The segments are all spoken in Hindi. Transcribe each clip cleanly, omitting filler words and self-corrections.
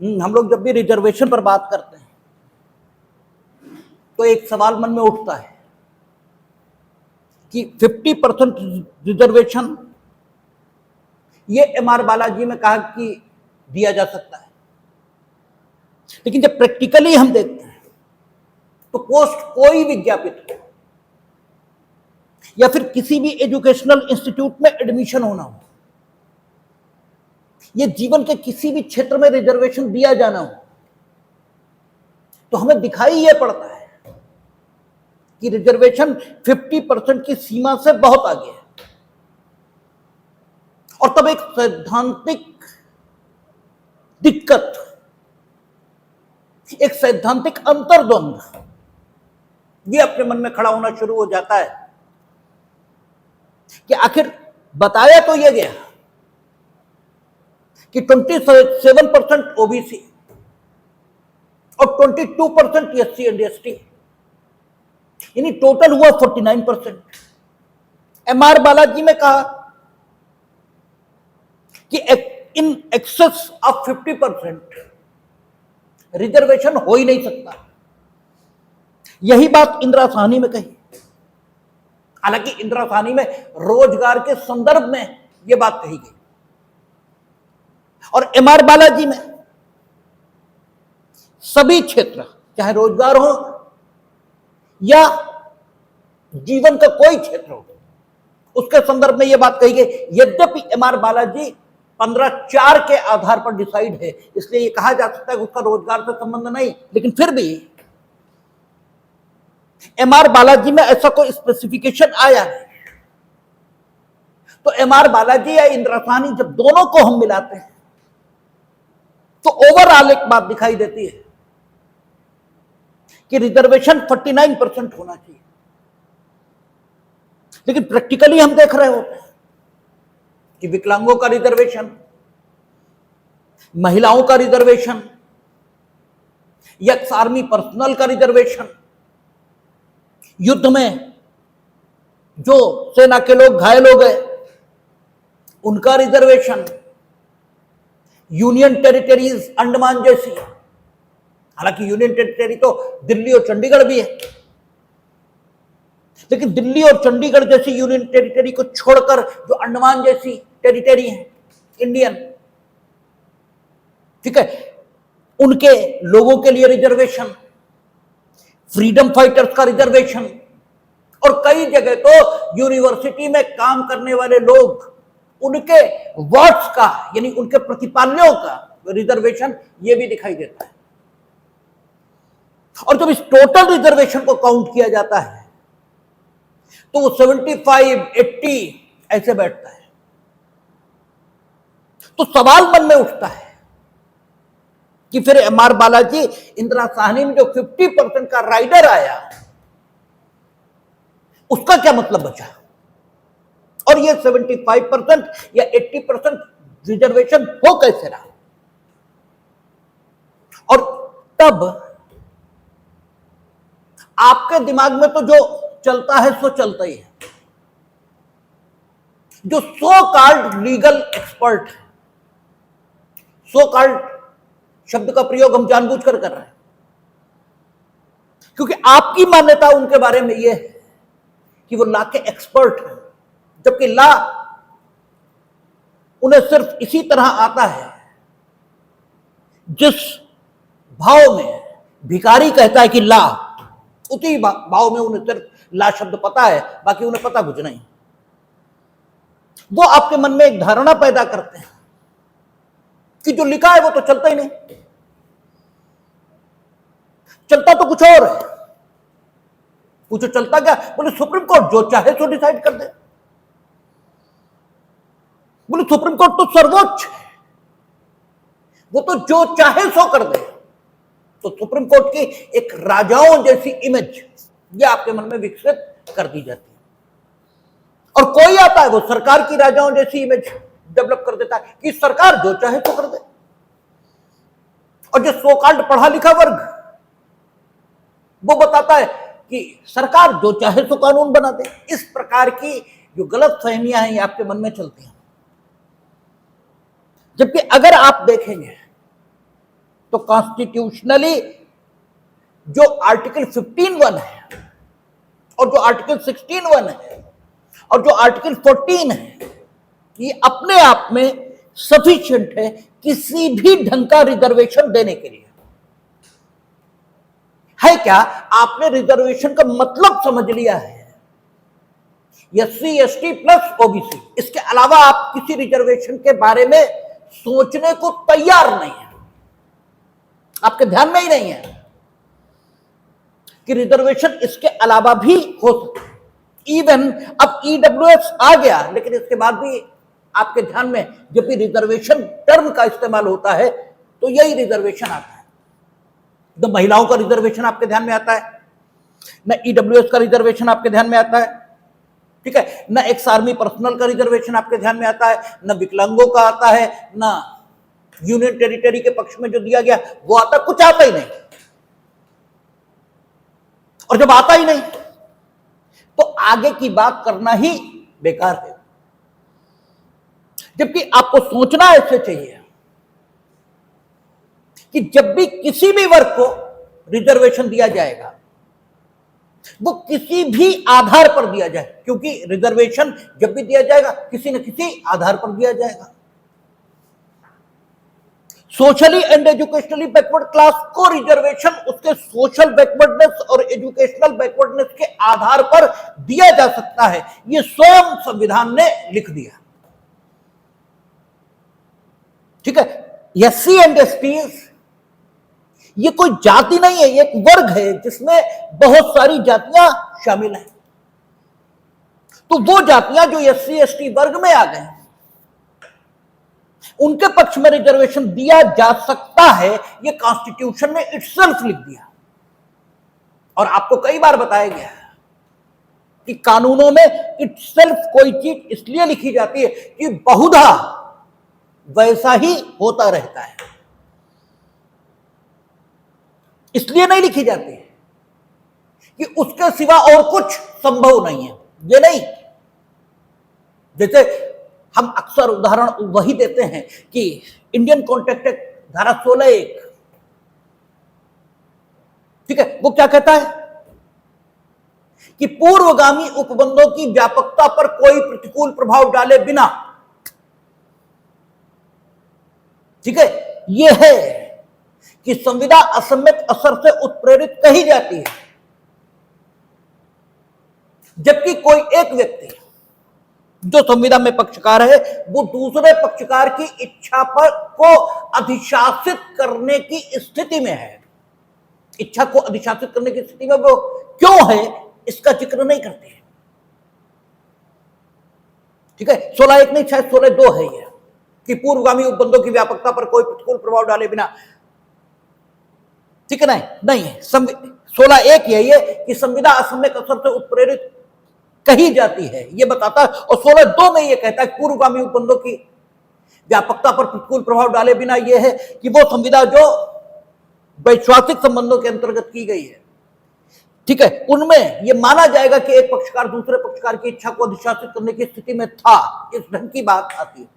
हम लोग जब भी रिजर्वेशन पर बात करते हैं तो एक सवाल मन में उठता है कि 50% रिजर्वेशन ये एमआर बालाजी में कहा कि दिया जा सकता है, लेकिन जब प्रैक्टिकली हम देखते हैं तो पोस्ट कोई विज्ञापित हो या फिर किसी भी एजुकेशनल इंस्टीट्यूट में एडमिशन होना हो, ये जीवन के किसी भी क्षेत्र में रिजर्वेशन दिया जाना हो, तो हमें दिखाई यह पड़ता है कि रिजर्वेशन 50% की सीमा से बहुत आगे है। और तब एक सैद्धांतिक दिक्कत, एक सैद्धांतिक अंतर्द्वंद ये अपने मन में खड़ा होना शुरू हो जाता है कि आखिर बताया तो यह गया कि 27% ओबीसी और 22% एससी एंड एसटी, यानी टोटल हुआ 49%। एमआर बालाजी में कहा कि इन एक्सेस ऑफ 50% रिजर्वेशन हो ही नहीं सकता। यही बात इंदिरा साहनी में कही, हालांकि इंदिरा साहनी में रोजगार के संदर्भ में यह बात कही गई, और एमआर बालाजी में सभी क्षेत्र, चाहे रोजगार हो या जीवन का कोई क्षेत्र हो, उसके संदर्भ में यह बात कही गई। यद्यपि एमआर बालाजी 15/4 के आधार पर डिसाइड है, इसलिए यह कहा जा सकता है कि उसका रोजगार से संबंध नहीं, लेकिन फिर भी एमआर बालाजी में ऐसा कोई स्पेसिफिकेशन आया नहीं। तो एमआर बालाजी या इंदिरा साहनी जब दोनों को हम मिलाते हैं तो ओवरऑल एक बात दिखाई देती है कि रिजर्वेशन 49% होना चाहिए, लेकिन प्रैक्टिकली हम देख रहे होते हैं कि विकलांगों का रिजर्वेशन, महिलाओं का रिजर्वेशन, एक्स आर्मी पर्सनल का रिजर्वेशन, युद्ध में जो सेना के लोग घायल हो गए उनका रिजर्वेशन, यूनियन टेरिटरीज अंडमान जैसी, हालांकि यूनियन टेरिटरी तो दिल्ली और चंडीगढ़ भी है, लेकिन दिल्ली और चंडीगढ़ जैसी यूनियन टेरिटरी को छोड़कर जो अंडमान जैसी टेरिटरी है इंडियन, ठीक है, उनके लोगों के लिए रिजर्वेशन, फ्रीडम फाइटर्स का रिजर्वेशन, और कई जगह तो यूनिवर्सिटी में काम करने वाले लोग उनके वर्ड्स का, यानी उनके प्रतिपाल्यों का रिजर्वेशन, ये भी दिखाई देता है। और जब इस टोटल रिजर्वेशन को काउंट किया जाता है तो वो 75, 80 ऐसे बैठता है। तो सवाल मन में उठता है कि फिर एमआर बालाजी, इंदिरा साहनी में जो 50% का राइडर आया उसका क्या मतलब बचा, और ये 75% या 80% रिजर्वेशन हो कैसे रहा। और तब आपके दिमाग में तो जो चलता है सो चलता ही है। जो so called legal expert, so called शब्द का प्रयोग हम जानबूझकर कर रहे हैं क्योंकि आपकी मान्यता उनके बारे में यह है कि वो लॉ के एक्सपर्ट हैं, जबकि लॉ उन्हें सिर्फ इसी तरह आता है जिस भाव में भिखारी कहता है कि लॉ, उसी भाव में उन्हें सिर्फ लॉ शब्द पता है, बाकी उन्हें पता कुछ नहीं। वो आपके मन में एक धारणा पैदा करते हैं कि जो लिखा है वो तो चलता ही नहीं, चलता तो कुछ और है। पूछो चलता क्या? बोले सुप्रीम कोर्ट जो चाहे सो डिसाइड कर दे। बोले सुप्रीम कोर्ट तो सर्वोच्च है, वो तो जो चाहे सो कर दे। तो सुप्रीम कोर्ट की एक राजाओं जैसी इमेज ये आपके मन में विकसित कर दी जाती है, और कोई आता है वो सरकार की राजाओं जैसी इमेज डेवलप कर देता है कि सरकार जो चाहे तो कर दे। और जो सो कॉल्ड पढ़ा लिखा वर्ग वो बताता है कि सरकार जो चाहे तो कानून बना दे। इस प्रकार की जो गलत फहमियां हैं ये आपके मन में चलती हैं, जबकि अगर आप देखेंगे तो कॉन्स्टिट्यूशनली जो आर्टिकल 15(1) है और जो आर्टिकल 16(1) है और जो आर्टिकल 14 है, ये अपने आप में सफिशिएंट है किसी भी ढंग का रिजर्वेशन देने के लिए। है क्या? आपने रिजर्वेशन का मतलब समझ लिया है, एससी एसटी प्लस ओबीसी। इसके अलावा आप किसी रिजर्वेशन के बारे में सोचने को तैयार नहीं है, आपके ध्यान में ही नहीं है कि रिजर्वेशन इसके अलावा भी हो सकता है। इवन अब ईडब्ल्यूएस आ गया, लेकिन इसके बाद भी आपके ध्यान में जब भी रिजर्वेशन टर्म का इस्तेमाल होता है तो यही रिजर्वेशन आता है। तो महिलाओं का रिजर्वेशन आपके ध्यान में आता है, न ईडब्ल्यूएस का रिजर्वेशन आपके ध्यान में आता है, ठीक है, न एक्स आर्मी पर्सनल का रिजर्वेशन आपके ध्यान में आता है, न विकलांगों का आता है, न यूनियन टेरिटरी के पक्ष में जो दिया गया वो आता, कुछ आता ही नहीं। और जब आता ही नहीं तो आगे की बात करना ही बेकार है। जबकि आपको सोचना ऐसे चाहिए कि जब भी किसी भी वर्ग को रिजर्वेशन दिया जाएगा वो किसी भी आधार पर दिया जाए, क्योंकि रिजर्वेशन जब भी दिया जाएगा किसी न किसी आधार पर दिया जाएगा। Socially and educationally backward class को रिजर्वेशन उसके सोशल बैकवर्डनेस और एजुकेशनल बैकवर्डनेस के आधार पर दिया जा सकता है, यह स्वयं संविधान ने लिख दिया। ठीक है, एससी एंड एसटी ये कोई जाति नहीं है, ये एक वर्ग है जिसमें बहुत सारी जातियां शामिल हैं। तो वो जातियां जो एससी एसटी वर्ग में आ गए उनके पक्ष में रिजर्वेशन दिया जा सकता है, ये कॉन्स्टिट्यूशन ने इटसेल्फ लिख दिया। और आपको कई बार बताया गया है कि कानूनों में इटसेल्फ कोई चीज इसलिए लिखी जाती है कि बहुधा वैसा ही होता रहता है, इसलिए नहीं लिखी जाती है कि उसके सिवा और कुछ संभव नहीं है। ये नहीं, जैसे हम अक्सर उदाहरण वही देते हैं कि इंडियन कॉन्ट्रैक्ट एक्ट धारा 16(1), ठीक है, वो क्या कहता है कि पूर्वगामी उपबंधों की व्यापकता पर कोई प्रतिकूल प्रभाव डाले बिना, ठीक है, यह है कि संविदा असम्यक असर से उत्प्रेरित कही जाती है। जबकि कोई एक व्यक्ति जो संविदा में पक्षकार है वो दूसरे पक्षकार की इच्छा पर को अधिशासित करने की स्थिति में है। इच्छा को अधिशासित करने की स्थिति में वो क्यों है इसका जिक्र नहीं करते हैं। ठीक है, 16(1) नहीं, शायद 16(2) है यह कि पूर्वगामी उपबंधों की व्यापकता पर कोई प्रतिकूल प्रभाव डाले बिना, ठीक है, नहीं है। 16(1) है कि संविदा असम्यक असर से उत्प्रेरित कही जाती है, ये बताता है। और 16(2) में ये कहता है पूर्वगामी उपबंधों की व्यापकता पर प्रतिकूल प्रभाव डाले बिना यह है कि वो संविदा जो वैश्वासिक संबंधों के अंतर्गत की गई है, ठीक है, उनमें यह माना जाएगा कि एक पक्षकार दूसरे पक्षकार की इच्छा को अधिशासित करने की स्थिति में था, इस ढंग की बात आती है।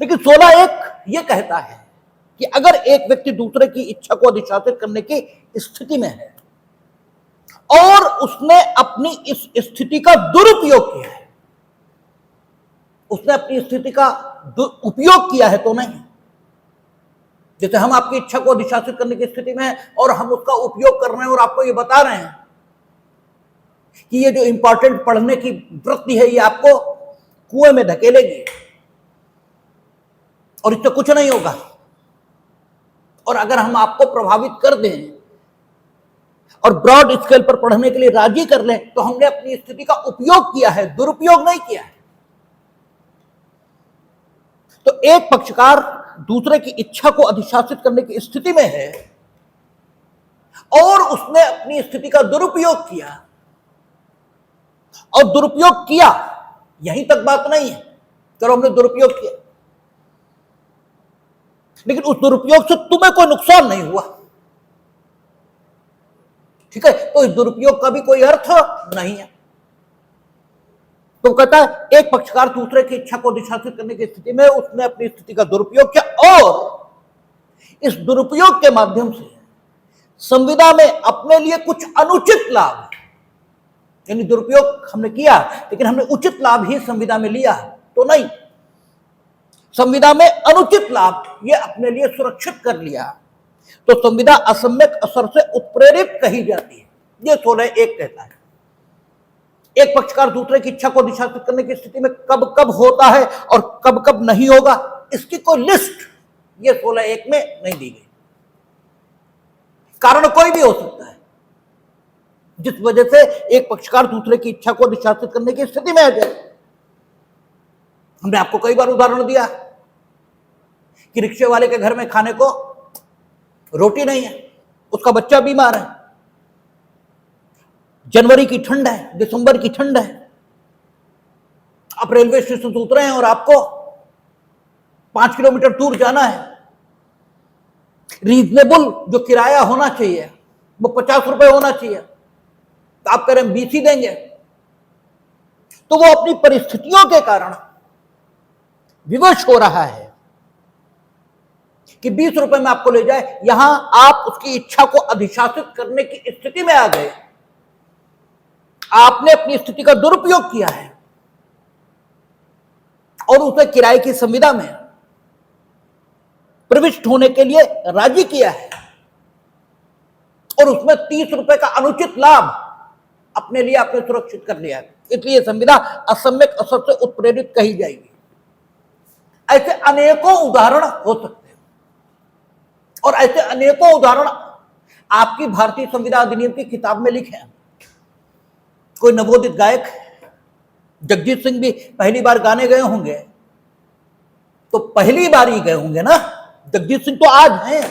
लेकिन 16(1) यह कहता है कि अगर एक व्यक्ति दूसरे की इच्छा को अधिशासित करने की स्थिति में है और उसने अपनी इस स्थिति का दुरुपयोग किया है, उसने अपनी स्थिति का उपयोग किया है तो नहीं। जैसे हम आपकी इच्छा को अधिशासित करने की स्थिति में है और हम उसका उपयोग कर रहे हैं और आपको ये बता रहे हैं कि ये जो इंपॉर्टेंट पढ़ने की वृत्ति है ये आपको कुएं में धकेलेगी और इससे कुछ नहीं होगा। और अगर हम आपको प्रभावित कर दें और ब्रॉड स्केल पर पढ़ने के लिए राजी कर लें तो हमने अपनी स्थिति का उपयोग किया है, दुरुपयोग नहीं किया है। तो एक पक्षकार दूसरे की इच्छा को अधिशासित करने की स्थिति में है और उसने अपनी स्थिति का दुरुपयोग किया, और दुरुपयोग किया यहीं तक बात नहीं है, चलो हमने दुरुपयोग किया, लेकिन उस दुरुपयोग से तुम्हें कोई नुकसान नहीं हुआ, ठीक है, तो इस दुरुपयोग का भी कोई अर्थ नहीं है। तो कहता है एक पक्षकार दूसरे की इच्छा को अधिशासित करने की स्थिति में उसने अपनी स्थिति का दुरुपयोग किया और इस दुरुपयोग के माध्यम से संविदा में अपने लिए कुछ अनुचित लाभ, यानी दुरुपयोग हमने किया लेकिन हमने उचित लाभ ही संविदा में लिया तो नहीं, संविदा में अनुचित लाभ ये अपने लिए सुरक्षित कर लिया, तो संविदा असम्यक असर से उत्प्रेरित कही जाती है। ये 16(1) कहता है। एक पक्षकार दूसरे की इच्छा को अधिशासित करने की स्थिति में कब कब होता है और कब कब नहीं होगा, इसकी कोई लिस्ट ये 16(1) में नहीं दी गई। कारण कोई भी हो सकता है जिस वजह से एक पक्षकार दूसरे की इच्छा को अधिशासित करने की स्थिति में आ जाए। हमने आपको कई बार उदाहरण दिया कि रिक्शे वाले के घर में खाने को रोटी नहीं है, उसका बच्चा बीमार है, जनवरी की ठंड है, दिसंबर की ठंड है, आप रेलवे स्टेशन से उतरे हैं और आपको 5 किलोमीटर दूर जाना है। रीजनेबल जो किराया होना चाहिए वो 50 रुपए होना चाहिए, तो आप कह रहे हैं 20 ही देंगे, तो वो अपनी परिस्थितियों के कारण विवश हो रहा है कि 20 रुपए में आपको ले जाए। यहां आप उसकी इच्छा को अधिशासित करने की स्थिति में आ गए, आपने अपनी स्थिति का दुरुपयोग किया है और उसे किराए की संविदा में प्रविष्ट होने के लिए राजी किया है और उसमें 30 रुपए का अनुचित लाभ अपने लिए आपने सुरक्षित कर लिया है, इसलिए संविदा असम्यक असर से उत्प्रेरित कही जाएगी। ऐसे अनेकों उदाहरण हो सकते हैं और ऐसे अनेकों उदाहरण आपकी भारतीय संविदा अधिनियम की किताब में लिखे हैं। कोई नवोदित गायक जगजीत सिंह भी पहली बार गाने गए होंगे, तो पहली बार ही गए होंगे ना, जगजीत सिंह तो आज हैं।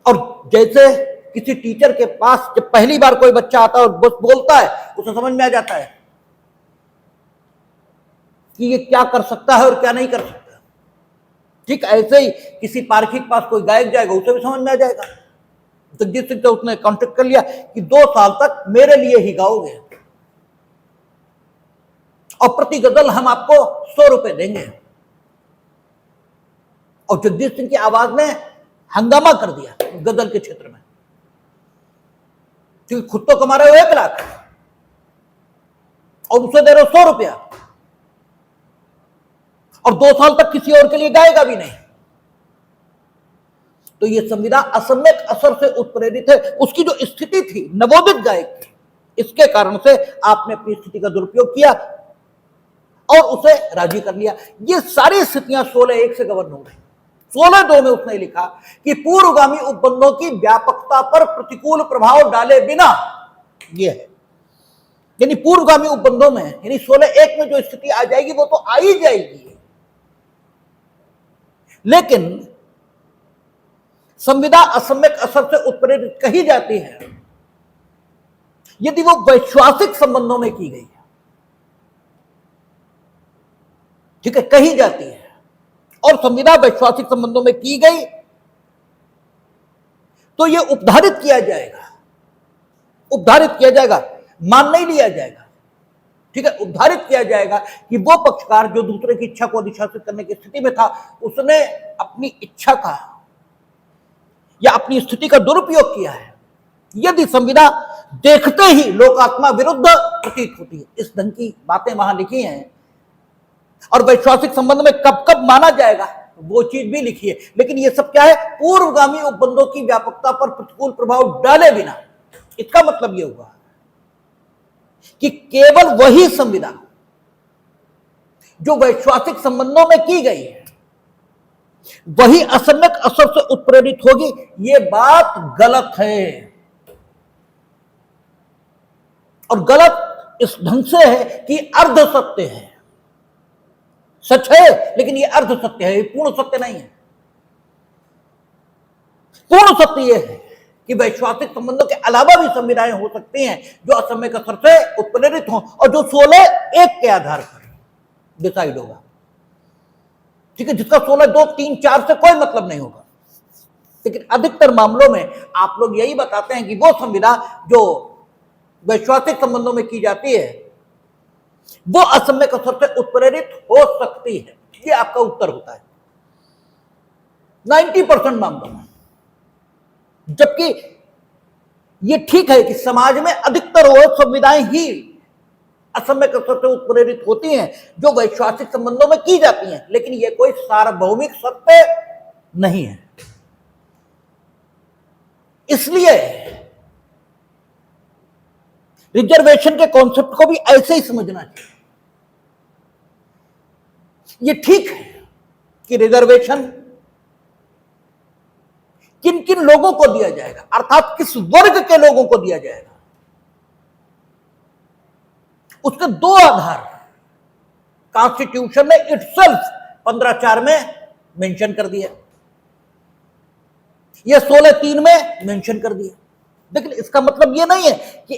और जैसे किसी टीचर के पास जब पहली बार कोई बच्चा आता है और बस बोलता है, उसे समझ में आ जाता है कि ये क्या कर सकता है और क्या नहीं कर सकता, ठीक ऐसे ही किसी पारखी के पास कोई गायक जाएगा, उसे भी समझ में आ जाएगा। जगजीत सिंह तो उसने कॉन्ट्रैक्ट कर लिया कि 2 साल तक मेरे लिए ही गाओगे और प्रति गजल हम आपको 100 रुपए देंगे। और जगजीत सिंह की आवाज ने हंगामा कर दिया गजल के क्षेत्र में, क्योंकि खुद तो कमा रहे हो 1 लाख और उसे दे रहे हो 100 रुपया, और 2 साल तक किसी और के लिए गाएगा भी नहीं। तो यह संविदा असम्यक असर से उत्प्रेरित है। उसकी जो स्थिति थी नवोदित गायक की, इसके कारण से आपने अपनी स्थिति का दुरुपयोग किया और उसे राजी कर लिया। ये सारी स्थितियां 16(1) से गवर्न हो रही। 16(2) में उसने लिखा कि पूर्वगामी उपबंधों की व्यापकता पर प्रतिकूल प्रभाव डाले बिना, यह है यानी पूर्वगामी उपबंधों में, यानी 16(1) में जो स्थिति आ जाएगी वो तो आ ही जाएगी, लेकिन संविदा असम्यक असर से उत्प्रेरित कही जाती है यदि वो वैश्वासिक संबंधों में की गई है, ठीक है, कही जाती है। और संविदा वैश्वासिक संबंधों में की गई तो यह उपधारित किया जाएगा, उपधारित किया जाएगा, मान नहीं लिया जाएगा, ठीक है, उपधारित किया जाएगा कि वो पक्षकार जो दूसरे की इच्छा को अधिशासित करने की स्थिति में था, उसने अपनी इच्छा का या अपनी स्थिति का दुरुपयोग किया है। यदि संविदा देखते ही लोकात्मा विरुद्ध प्रतीत होती है, इस ढंग की बातें वहां लिखी हैं, और वैश्वासिक संबंध में कब कब माना जाएगा वो चीज भी लिखी है, लेकिन ये सब क्या है, पूर्वगामी उपबंधों की व्यापकता पर प्रतिकूल प्रभाव डाले बिना। इसका मतलब यह हुआ कि केवल वही संविदा जो वैश्वासिक संबंधों में की गई है वही असम्यक असर से उत्प्रेरित होगी। यह बात गलत है, और गलत इस ढंग से है कि अर्ध सत्य है। सच है लेकिन यह अर्ध सत्य है, पूर्ण सत्य नहीं है। पूर्ण सत्य यह है कि वैश्वासिक संबंधों के अलावा भी संविधाएं हो सकती हैं जो असम्यक असर से उत्प्रेरित हों और जो 16(1) के आधार पर डिसाइड होगा, ठीक है, जिसका 16(2), 3, 4 से कोई मतलब नहीं होगा। लेकिन अधिकतर मामलों में आप लोग यही बताते हैं कि वो संविदा जो वैश्वासिक संबंधों में की जाती है वो असम्यक असर से उत्प्रेरित हो सकती है। ये आपका उत्तर होता है। 90% मामलों में। जबकि ये ठीक है कि समाज में अधिकतर वो संविधाएं ही असम्य कसरत से उत्प्रेरित होती हैं जो वैश्वासिक संबंधों में की जाती हैं, लेकिन ये कोई सार्वभौमिक सत्य नहीं है। इसलिए रिजर्वेशन के कॉन्सेप्ट को भी ऐसे ही समझना चाहिए। ये ठीक है कि रिजर्वेशन किन किन लोगों को दिया जाएगा, अर्थात किस वर्ग के लोगों को दिया जाएगा, उसके दो आधार कॉन्स्टिट्यूशन ने इटसेल्फ 15(4) में मेंशन कर दिया, यह 16(3) में मेंशन कर दिया। लेकिन इसका मतलब यह नहीं है कि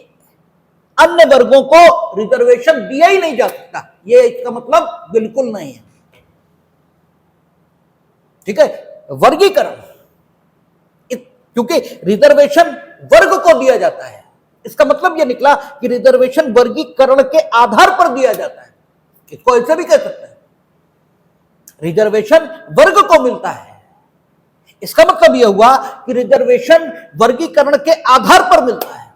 अन्य वर्गों को रिजर्वेशन दिया ही नहीं जा सकता, यह इसका मतलब बिल्कुल नहीं है। ठीक है, वर्गीकरण, क्योंकि रिजर्वेशन वर्ग को दिया जाता है, इसका मतलब यह निकला कि रिजर्वेशन वर्गीकरण के आधार पर दिया जाता है। इसको ऐसे भी कह सकते हैं, रिजर्वेशन वर्ग को मिलता है, इसका मतलब यह हुआ कि रिजर्वेशन वर्गीकरण के आधार पर मिलता है।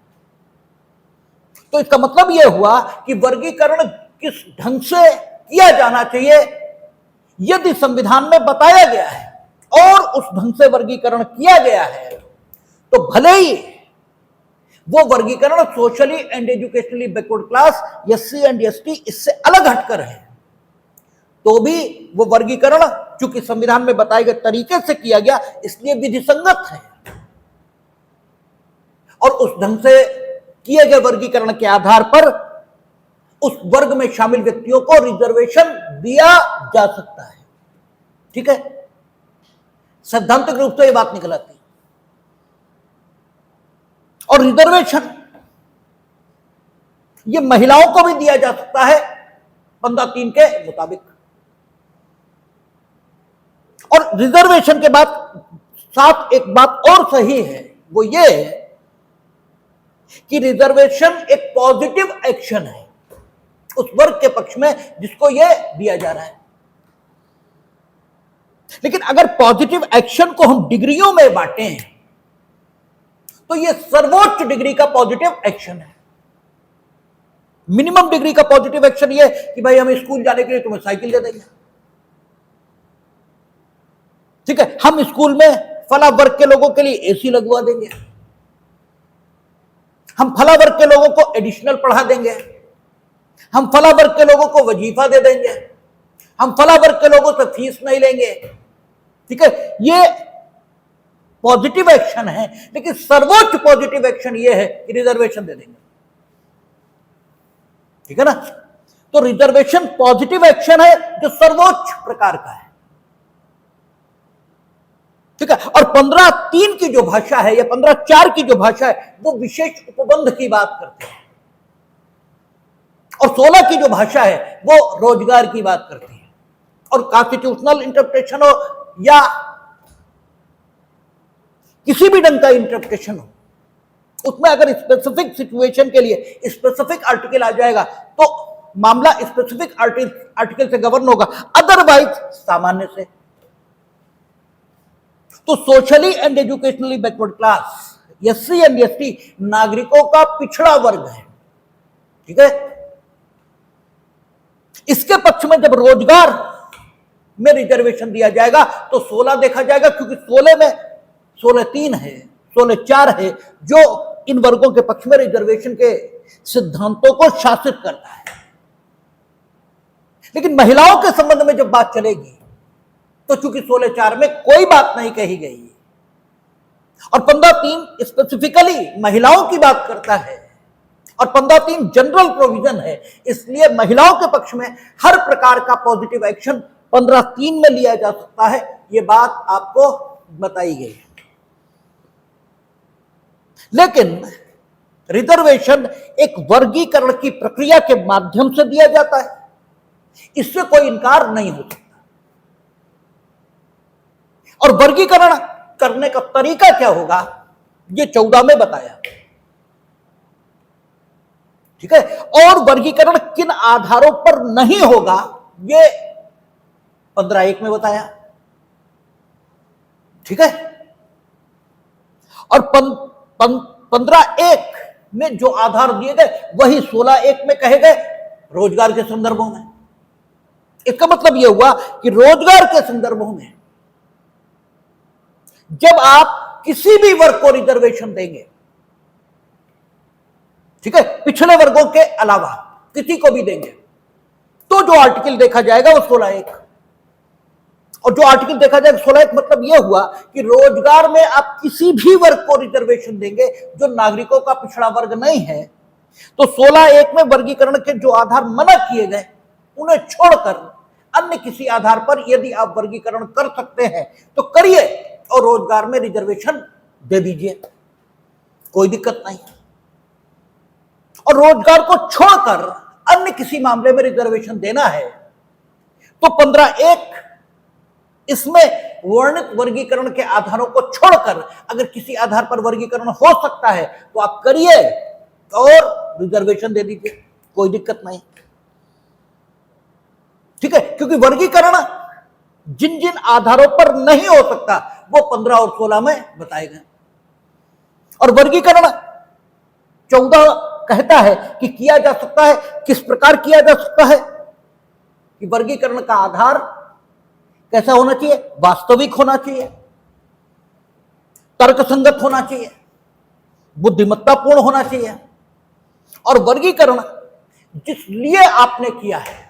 तो इसका मतलब यह हुआ कि वर्गीकरण किस ढंग से किया जाना चाहिए यदि संविधान में बताया गया है और उस ढंग से वर्गीकरण किया गया है, तो भले ही वो वर्गीकरण socially and educationally backward class, SC and ST इससे अलग हटकर है, तो भी वो वर्गीकरण चूंकि संविधान में बताए गए तरीके से किया गया इसलिए विधिसंगत है, और उस ढंग से किए गए वर्गीकरण के आधार पर उस वर्ग में शामिल व्यक्तियों को रिजर्वेशन दिया जा सकता है। ठीक है, सैद्धांतिक रूप से यह बात निकल आती है। और रिजर्वेशन ये महिलाओं को भी दिया जा सकता है 15(3) के मुताबिक। और रिजर्वेशन के बाद साथ एक बात और सही है, वो ये है कि रिजर्वेशन एक पॉजिटिव एक्शन है उस वर्ग के पक्ष में जिसको यह दिया जा रहा है। लेकिन अगर पॉजिटिव एक्शन को हम डिग्रियों में बांटें तो यह सर्वोच्च डिग्री का पॉजिटिव एक्शन है। मिनिमम डिग्री का पॉजिटिव एक्शन यह कि भाई हम स्कूल जाने के लिए तुम्हें साइकिल दे देंगे। ठीक है, हम स्कूल में फला वर्ग के लोगों के लिए एसी लगवा देंगे, हम फला वर्ग के लोगों को एडिशनल पढ़ा देंगे, हम फला वर्ग के लोगों को वजीफा दे देंगे, हम फला वर्ग के लोगों से फीस नहीं लेंगे। ठीक है, ये पॉजिटिव एक्शन है, लेकिन सर्वोच्च पॉजिटिव एक्शन ये है कि रिजर्वेशन दे देंगे। ठीक है ना, तो रिजर्वेशन पॉजिटिव एक्शन है जो सर्वोच्च प्रकार का है। ठीक है, और 15(3) की जो भाषा है या 15(4) की जो भाषा है वो विशेष उपबंध की बात करते हैं, और 16 की जो भाषा है वो रोजगार की बात करती है। और कॉन्स्टिट्यूशनल इंटरप्रिटेशन हो या किसी भी ढंग का इंटरप्रिटेशन हो, उसमें अगर स्पेसिफिक सिचुएशन के लिए स्पेसिफिक आर्टिकल आ जाएगा तो मामला स्पेसिफिक आर्टिकल से गवर्न होगा, अदरवाइज सामान्य से। तो socially and educationally backward class, SC and ST नागरिकों का पिछड़ा वर्ग है। ठीक है, इसके पक्ष में जब रोजगार में रिजर्वेशन दिया जाएगा तो 16 देखा जाएगा, क्योंकि 16 में 16(3) है, 16(4) है जो इन वर्गों के पक्ष में रिजर्वेशन के सिद्धांतों को शासित करता है। लेकिन महिलाओं के संबंध में जब बात चलेगी तो चूंकि 16(4) में कोई बात नहीं कही गई और 15(3) स्पेसिफिकली महिलाओं की बात करता है और 15(3) जनरल प्रोविजन है, इसलिए महिलाओं के पक्ष में हर प्रकार का पॉजिटिव एक्शन 15(3) में लिया जा सकता है। यह बात आपको बताई गई है। लेकिन रिजर्वेशन एक वर्गीकरण की प्रक्रिया के माध्यम से दिया जाता है, इससे कोई इनकार नहीं हो सकता। और वर्गीकरण करने का तरीका क्या होगा ये 14 में बताया। ठीक है, और वर्गीकरण किन आधारों पर नहीं होगा ये 15(1) में बताया। ठीक है। और 15(1) में जो आधार दिए गए वही 16(1) में कहे गए रोजगार के संदर्भों में। इसका मतलब यह हुआ कि रोजगार के संदर्भों में जब आप किसी भी वर्ग को रिजर्वेशन देंगे, ठीक है, पिछड़े वर्गों के अलावा किसी को भी देंगे, तो जो आर्टिकल देखा जाएगा वो 16(1), और जो आर्टिकल देखा जाएगा 16(1) मतलब यह हुआ कि रोजगार में आप किसी भी वर्ग को रिजर्वेशन देंगे जो नागरिकों का पिछड़ा वर्ग नहीं है, तो 16(1) में वर्गीकरण के जो आधार मना किए गए उन्हें छोड़कर अन्य किसी आधार पर यदि आप वर्गीकरण कर सकते हैं तो करिए और रोजगार में रिजर्वेशन दे दीजिए, कोई दिक्कत नहीं। और रोजगार को छोड़कर अन्य किसी मामले में रिजर्वेशन देना है तो 15(1) इसमें वर्णित वर्गीकरण के आधारों को छोड़कर अगर किसी आधार पर वर्गीकरण हो सकता है तो आप करिए और रिजर्वेशन दे दीजिए, कोई दिक्कत नहीं, ठीक है। क्योंकि वर्गीकरण जिन जिन आधारों पर नहीं हो सकता वो 15 और 16 में बताए गए। और वर्गीकरण 14 कहता है कि किया जा सकता है, किस प्रकार किया जा सकता है कि वर्गीकरण का आधार कैसा होना चाहिए, वास्तविक होना चाहिए, तर्कसंगत होना चाहिए, बुद्धिमत्तापूर्ण होना चाहिए, और वर्गीकरण जिस लिए आपने किया है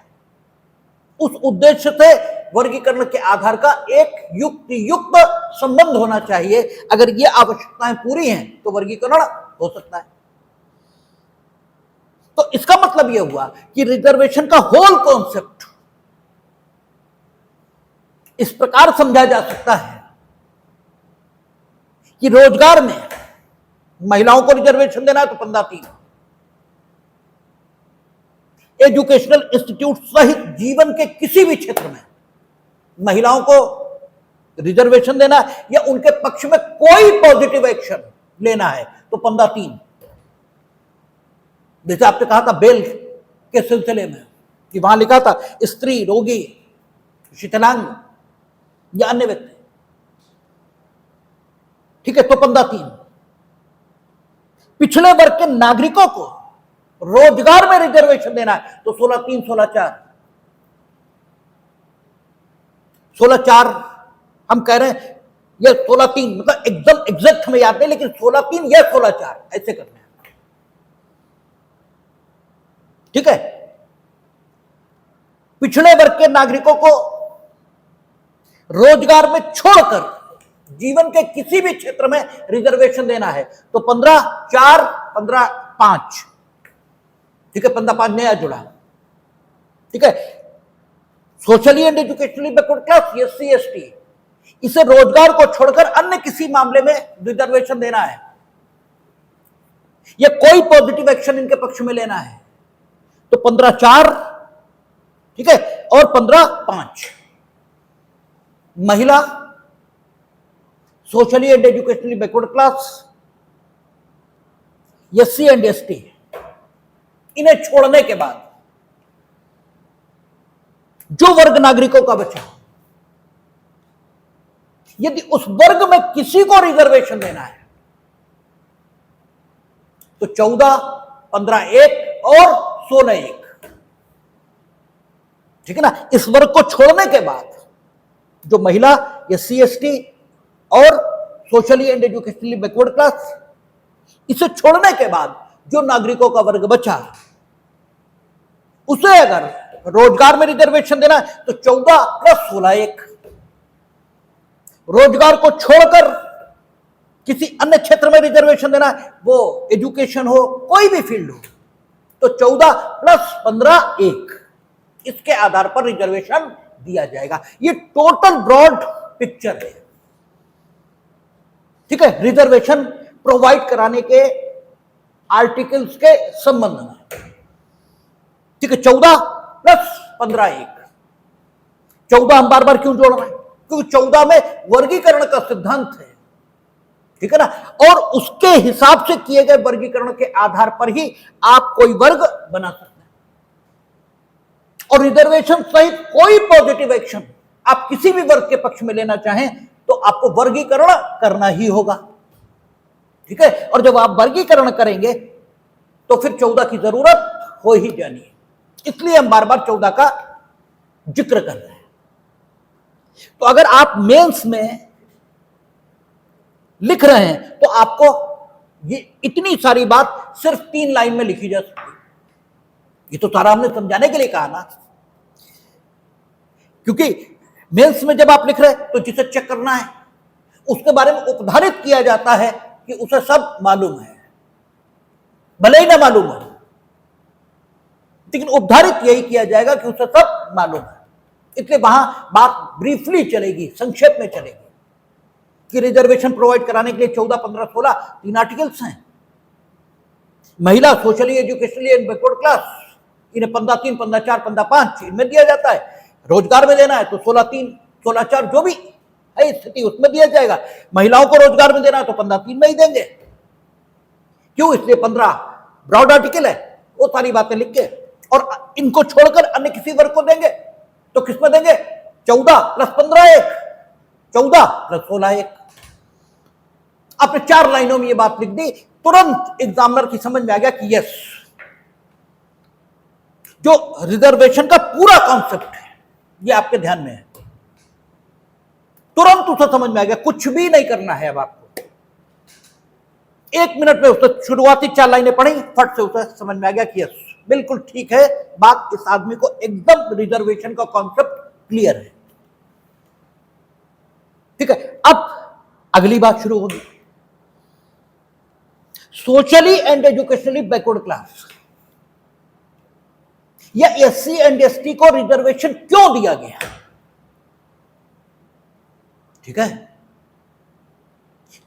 उस उद्देश्य से वर्गीकरण के आधार का एक युक्त संबंध होना चाहिए। अगर ये आवश्यकताएं पूरी हैं तो वर्गीकरण हो सकता है। तो इसका मतलब यह हुआ कि रिजर्वेशन का होल कॉन्सेप्ट इस प्रकार समझा जा सकता है कि रोजगार में महिलाओं को रिजर्वेशन देना है तो 15(3), एजुकेशनल इंस्टीट्यूट सहित जीवन के किसी भी क्षेत्र में महिलाओं को रिजर्वेशन देना है या उनके पक्ष में कोई पॉजिटिव एक्शन लेना है तो 15(3). जैसे आपने कहा था बेल के सिलसिले में कि वहां लिखा था स्त्री, रोगी, शिथिलांग या अन्य व्यक्ति, ठीक है, तो 15(3). पिछड़े वर्ग के नागरिकों को रोजगार में रिजर्वेशन देना है तो 16(3), 16(4), 16(4) हम कह रहे हैं, यह 16(3) मतलब एकदम एग्जैक्ट हमें याद नहीं, लेकिन 16(3) या 16(4) ऐसे करना है, ठीक है। पिछड़े वर्ग के नागरिकों को रोजगार में छोड़कर जीवन के किसी भी क्षेत्र में रिजर्वेशन देना है तो 15(4), 15(5), ठीक है, 15(5) नया जुड़ा, ठीक है। Socially and educationally backward class, SC ST, इसे रोजगार को छोड़कर अन्य किसी मामले में रिजर्वेशन देना है या कोई पॉजिटिव एक्शन इनके पक्ष में लेना है तो 15(4), ठीक है, और 15(5). महिला, socially and educationally backward class, SC and ST, इन्हें छोड़ने के बाद जो वर्ग नागरिकों का बचा, यदि उस वर्ग में किसी को रिजर्वेशन देना है तो 14, 15(1) और 16(1), ठीक है ना। इस वर्ग को छोड़ने के बाद जो महिला, SC ST और socially and educationally backward class, इसे छोड़ने के बाद जो नागरिकों का वर्ग बचा उसे अगर रोजगार में रिजर्वेशन देना है तो 14 + 16(1). रोजगार को छोड़कर किसी अन्य क्षेत्र में रिजर्वेशन देना है, वो एजुकेशन हो, कोई भी फील्ड हो, तो 14 + 15(1), इसके आधार पर रिजर्वेशन दिया जाएगा। ये टोटल ब्रॉड पिक्चर है, ठीक है, रिजर्वेशन प्रोवाइड कराने के आर्टिकल्स के संबंध में, ठीक है। 14 + 15(1). 14 हम बार बार क्यों जोड़ रहे हैं, क्योंकि 14 में वर्गीकरण का सिद्धांत है, ठीक है ना, और उसके हिसाब से किए गए वर्गीकरण के आधार पर ही आप कोई वर्ग बना सकते हैं। और रिजर्वेशन सहित कोई पॉजिटिव एक्शन आप किसी भी वर्ग के पक्ष में लेना चाहें तो आपको वर्गीकरण करना ही होगा, ठीक है। और जब आप वर्गीकरण करेंगे तो फिर 14 की जरूरत हो ही जानी है, इसलिए हम बार बार 14 का जिक्र कर रहे हैं। तो अगर आप मेंस में लिख रहे हैं तो आपको ये इतनी सारी बात सिर्फ 3 लाइन में लिखी जा सकती है। ये तो सारा हमने समझाने के लिए कहा ना, क्योंकि मेंस में जब आप लिख रहे हैं तो जिसे चेक करना है उसके बारे में उपधारित किया जाता है कि उसे सब मालूम है, भले ही ना मालूम हो, लेकिन उपधारित यही किया जाएगा कि उसे सब मालूम है। इसलिए वहां बात ब्रीफली चलेगी, संक्षेप में चलेगी कि रिजर्वेशन प्रोवाइड कराने के लिए 14, 15, 16 3 आर्टिकल्स हैं। महिला, socially, educationally and backward class, इन्हें 15(3), 15(4), 15(5) इनमें दिया जाता है। रोजगार में देना है तो 16(3), 16(4) जो भी है स्थिति उसमें दिया जाएगा। महिलाओं को रोजगार में देना है तो 15(3) में ही देंगे। क्यों? इसलिए 15 ब्रॉड आर्टिकल है, वो सारी बातें लिख के, और इनको छोड़कर अन्य किसी वर्ग को देंगे तो किसमें देंगे? 14 + 15 1, 14 + 16 1। आपने 4 लाइनों में ये बात लिख दी, तुरंत एग्जामिनर की समझ में आ गया कि यस, जो रिजर्वेशन का पूरा कॉन्सेप्ट है ये आपके ध्यान में है। तुरंत उसे समझ में आ गया, कुछ भी नहीं करना है अब आपको। 1 मिनट में उसे शुरुआती 4 लाइनें पढ़ी, फट से उसे समझ में आ गया कि यस बिल्कुल ठीक है बात, इस आदमी को एकदम रिजर्वेशन का कॉन्सेप्ट क्लियर है। ठीक है, अब अगली बात शुरू होगी, socially and educationally backward class या एससी एंड एसटी को रिजर्वेशन क्यों दिया गया? ठीक है,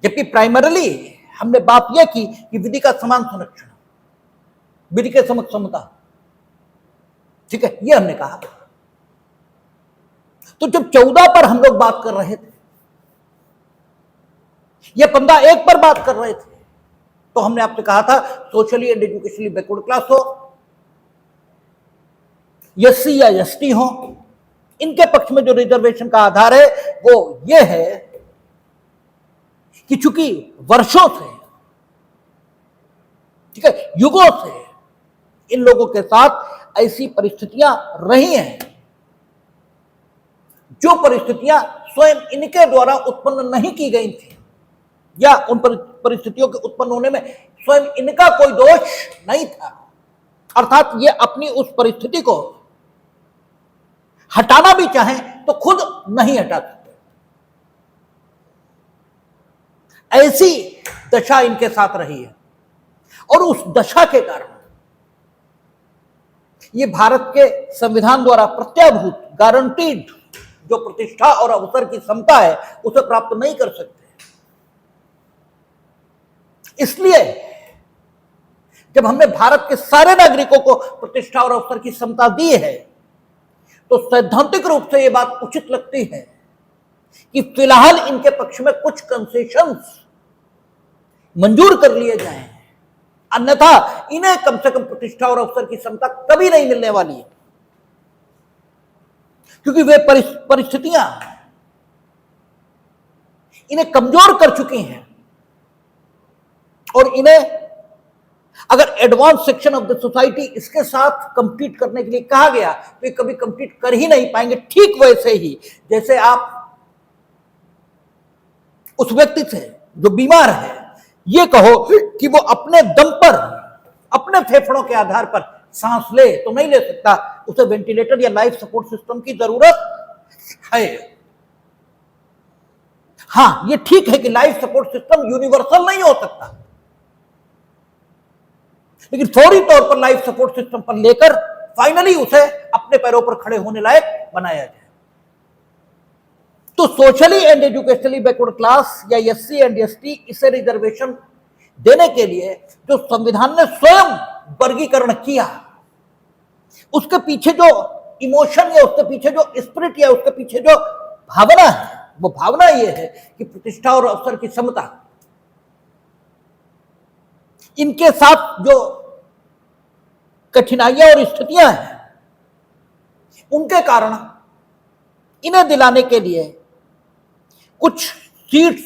जबकि प्राइमरीली हमने बात यह की कि विधि का समान संरक्षण, विधि के समक्ष समता, ठीक है, यह हमने कहा। तो जब 14 पर हम लोग बात कर रहे थे या 15(1) पर बात कर रहे थे तो हमने आपसे कहा था socially and educationally backward class हो, एससी या एसटी हो, इनके पक्ष में जो रिजर्वेशन का आधार है वो ये है कि चूंकि वर्षों से, ठीक है, युगों से इन लोगों के साथ ऐसी परिस्थितियां रही हैं जो परिस्थितियां स्वयं इनके द्वारा उत्पन्न नहीं की गई थी, या उन परिस्थितियों के उत्पन्न होने में स्वयं इनका कोई दोष नहीं था। अर्थात ये अपनी उस परिस्थिति को हटाना भी चाहें तो खुद नहीं हटा सकते, ऐसी दशा इनके साथ रही है। और उस दशा के कारण ये भारत के संविधान द्वारा प्रत्याभूत, गारंटीड जो प्रतिष्ठा और अवसर की समता है उसे प्राप्त नहीं कर सकते। इसलिए जब हमने भारत के सारे नागरिकों को प्रतिष्ठा और अवसर की समता दी है तो सैद्धांतिक रूप से यह बात उचित लगती है कि फिलहाल इनके पक्ष में कुछ कंसेशंस मंजूर कर लिए जाएं, अन्यथा इन्हें कम से कम प्रतिष्ठा और अवसर की समता कभी नहीं मिलने वाली है, क्योंकि वे परिस्थितियां इन्हें कमजोर कर चुकी हैं। और इन्हें अगर advance section of the society इसके साथ कंपीट करने के लिए कहा गया तो ये कभी कंपीट कर ही नहीं पाएंगे। ठीक वैसे ही जैसे आप उस व्यक्ति से जो बीमार है ये कहो कि वो अपने दम पर, अपने फेफड़ों के आधार पर सांस ले तो नहीं ले सकता, उसे वेंटिलेटर या लाइफ सपोर्ट सिस्टम की जरूरत है। हां, ये ठीक है कि लाइफ सपोर्ट सिस्टम यूनिवर्सल नहीं हो सकता, लेकिन फौरी तौर पर लाइफ सपोर्ट सिस्टम पर लेकर फाइनली उसे अपने पैरों पर खड़े होने लायक बनाया जाए। तो socially and educationally backward class या एससी एंड एसटी, इसे रिजर्वेशन देने के लिए जो संविधान ने स्वयं वर्गीकरण किया, उसके पीछे जो इमोशन या उसके पीछे जो स्पिरिट या उसके पीछे जो भावना है, वो भावना ये है कि प्रतिष्ठा और अवसर की समता, इनके साथ जो कठिनाइयां और स्थितियां हैं उनके कारण इन्हें दिलाने के लिए कुछ सीट्स,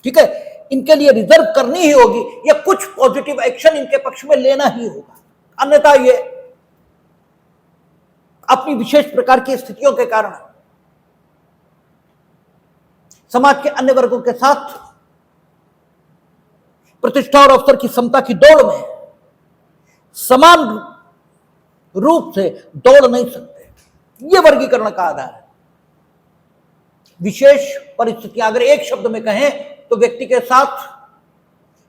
ठीक है, इनके लिए रिजर्व करनी ही होगी या कुछ पॉजिटिव एक्शन इनके पक्ष में लेना ही होगा, अन्यथा ये अपनी विशेष प्रकार की स्थितियों के कारण समाज के अन्य वर्गों के साथ प्रतिष्ठा और अवसर की समता की दौड़ में समान रूप से दौड़ नहीं सकते। यह वर्गीकरण का आधार है। विशेष परिस्थितियां अगर एक शब्द में कहें तो व्यक्ति के साथ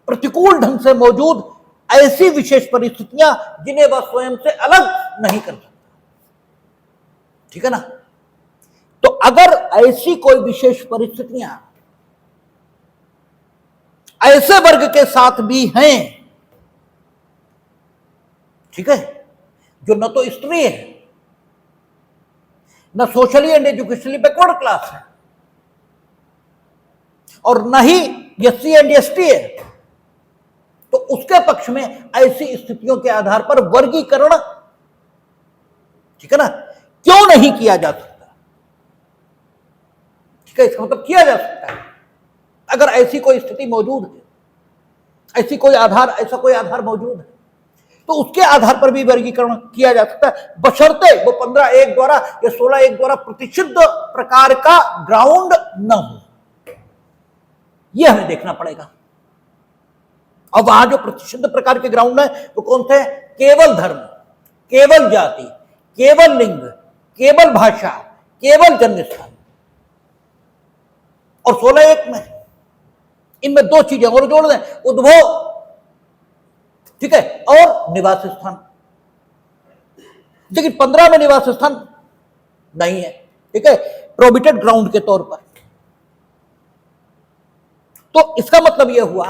प्रतिकूल ढंग से मौजूद ऐसी विशेष परिस्थितियां जिन्हें वह स्वयं से अलग नहीं कर सकता, ठीक है ना। तो अगर ऐसी कोई विशेष परिस्थितियां ऐसे वर्ग के साथ भी हैं, ठीक है, जो न तो स्त्री है, न socially and educationally backward class है, और न ही एससी एंड एसटी है, तो उसके पक्ष में ऐसी स्थितियों के आधार पर वर्गीकरण, ठीक है ना, क्यों नहीं किया जा सकता, ठीक है। इसका मतलब किया जा सकता है अगर ऐसी कोई स्थिति मौजूद है, ऐसी कोई आधार, ऐसा कोई आधार मौजूद है, तो उसके आधार पर भी वर्गीकरण किया जा सकता है, बशर्ते वो 15(1) द्वारा या 16(1) द्वारा प्रतिषिद्ध प्रकार का ग्राउंड न हो। यह हमें देखना पड़ेगा। और वहां जो प्रतिषिद्ध प्रकार के ग्राउंड है वो कौन से? केवल धर्म, केवल जाति, केवल लिंग, केवल भाषा, केवल जन्म स्थान। और 16(1) में इनमें दो चीजें और जोड़ दें, उद्भव, ठीक है, और निवास स्थान। लेकिन 15 में निवास स्थान नहीं है, ठीक है, प्रोहिबिटेड ग्राउंड के तौर पर। तो इसका मतलब यह हुआ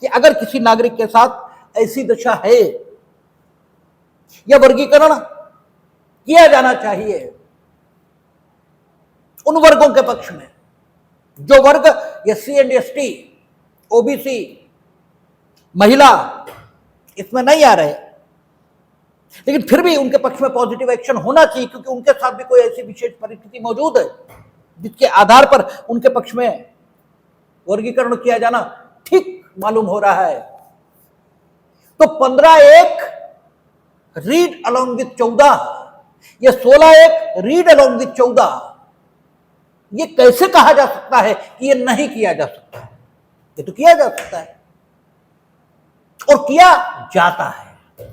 कि अगर किसी नागरिक के साथ ऐसी दशा है, यह वर्गीकरण किया जाना चाहिए उन वर्गों के पक्ष में जो वर्ग एससी एंड एसटी, ओबीसी, महिला इसमें नहीं आ रहे, लेकिन फिर भी उनके पक्ष में पॉजिटिव एक्शन होना चाहिए, क्योंकि उनके साथ भी कोई ऐसी विशेष परिस्थिति मौजूद है जिसके आधार पर उनके पक्ष में वर्गीकरण किया जाना ठीक मालूम हो रहा है। तो 15(1) रीड अलोंग विथ 14 या 16(1) रीड अलोंग विथ 14, ये कैसे कहा जा सकता है कि ये नहीं किया जा सकता? ये तो किया जा सकता है और किया जाता है,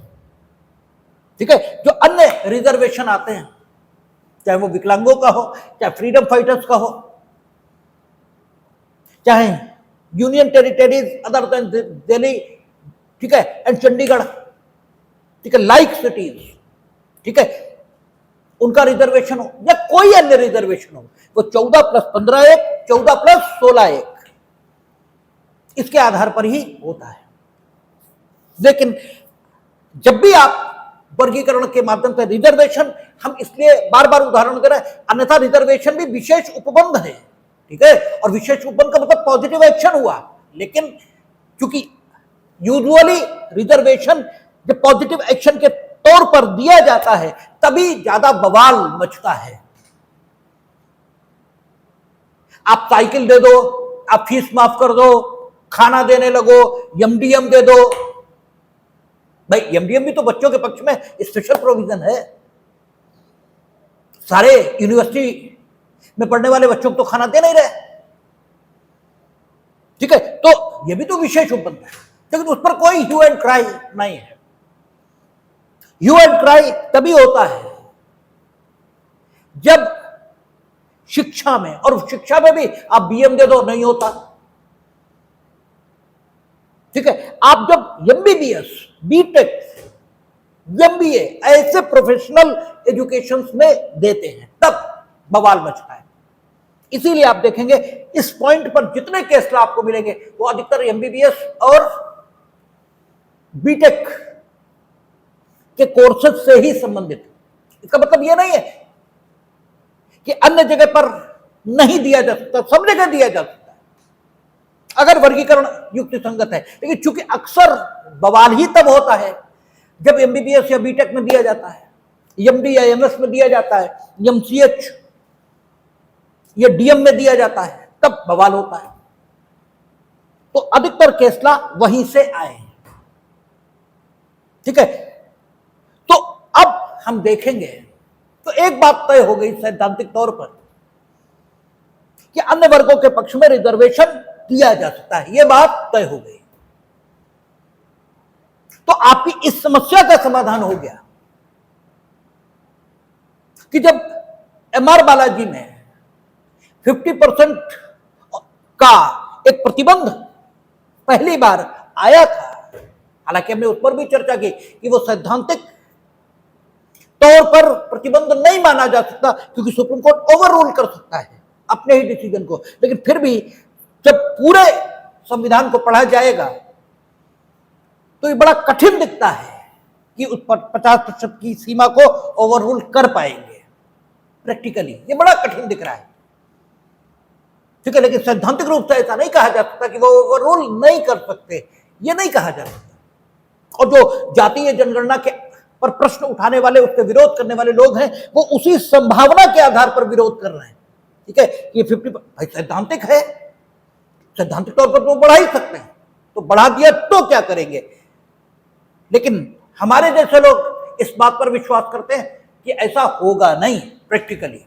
ठीक है। जो अन्य रिजर्वेशन आते हैं, चाहे वो विकलांगों का हो, चाहे फ्रीडम फाइटर्स का हो, चाहे union territories other than Delhi, ठीक है, एंड चंडीगढ़, ठीक है, लाइक सिटीज, ठीक है, उनका रिजर्वेशन हो या कोई अन्य रिजर्वेशन हो, वो 14 + 15(1), 14 + 16(1) इसके आधार पर ही होता है। लेकिन जब भी आप वर्गीकरण के माध्यम से रिजर्वेशन, हम इसलिए बार बार उदाहरण दे रहे हैं, अन्यथा रिजर्वेशन भी विशेष उपबंध है, ठीक है, और विशेष उपबंध का मतलब पॉजिटिव एक्शन हुआ। लेकिन क्योंकि यूजुअली रिजर्वेशन जब पॉजिटिव एक्शन के तौर पर दिया जाता है तभी ज्यादा बवाल मचता है। आप साइकिल दे दो, आप फीस माफ कर दो, खाना देने लगो, एमडीएम दे दो। भाई एमडीएम भी तो बच्चों के पक्ष में स्पेशल प्रोविजन है। सारे यूनिवर्सिटी में पढ़ने वाले बच्चों को तो खाना दे नहीं रहे, ठीक है, तो यह भी तो विशेष उपबंध है, लेकिन उस पर कोई ह्यू एंड क्राई नहीं है। ह्यू एंड क्राई तभी होता है जब शिक्षा में, और शिक्षा में भी आप बीएम दे दो, नहीं होता, ठीक है। आप जब एमबीबीएस, बीटेक, एमबीए ऐसे प्रोफेशनल एजुकेशन में देते हैं तब बवाल मचता है। इसीलिए आप देखेंगे इस पॉइंट पर जितने केस आपको मिलेंगे वो अधिकतर एमबीबीएस और बीटेक के कोर्सेज से ही संबंधित। इसका मतलब यह नहीं है कि अन्य जगह पर नहीं दिया जा सकता, सब जगह दिया जा सकता है अगर वर्गीकरण युक्ति संगत है। लेकिन चूंकि अक्सर बवाल ही तब होता है जब एमबीबीएस या बीटेक में दिया जाता है, एमडी या एमएस में दिया जाता है, एमसीएच, ये डीएम में दिया जाता है, तब बवाल होता है। तो अधिकतर केसला वहीं से आए हैं, ठीक है। तो अब हम देखेंगे, तो एक बात तय हो गई सैद्धांतिक तौर पर कि अन्य वर्गों के पक्ष में रिजर्वेशन दिया जा सकता है, यह बात तय हो गई। तो आपकी इस समस्या का समाधान हो गया कि जब एमआर बालाजी में 50% का एक प्रतिबंध पहली बार आया था, हालांकि हमने उस पर भी चर्चा की कि वो सैद्धांतिक तौर पर प्रतिबंध नहीं माना जा सकता क्योंकि सुप्रीम कोर्ट ओवर रूल कर सकता है अपने ही डिसीजन को, लेकिन फिर भी जब पूरे संविधान को पढ़ा जाएगा तो ये बड़ा कठिन दिखता है कि उस पर 50% की सीमा को ओवर रूल कर पाएंगे। प्रैक्टिकली ये बड़ा कठिन दिख रहा है, ठीक है, लेकिन सैद्धांतिक रूप से ऐसा नहीं कहा जा सकता कि वो ओवर रूल नहीं कर सकते, ये नहीं कहा जा सकता। और जो जातीय जनगणना के पर प्रश्न उठाने वाले, उसके विरोध करने वाले लोग हैं, वो उसी संभावना के आधार पर विरोध कर रहे हैं, ठीक है। ये 50 भाई सैद्धांतिक है, सैद्धांतिक तौर पर तो बढ़ा ही सकते हैं, तो बढ़ा दिया तो क्या करेंगे। लेकिन हमारे जैसे लोग इस बात पर विश्वास करते हैं कि ऐसा होगा नहीं प्रैक्टिकली।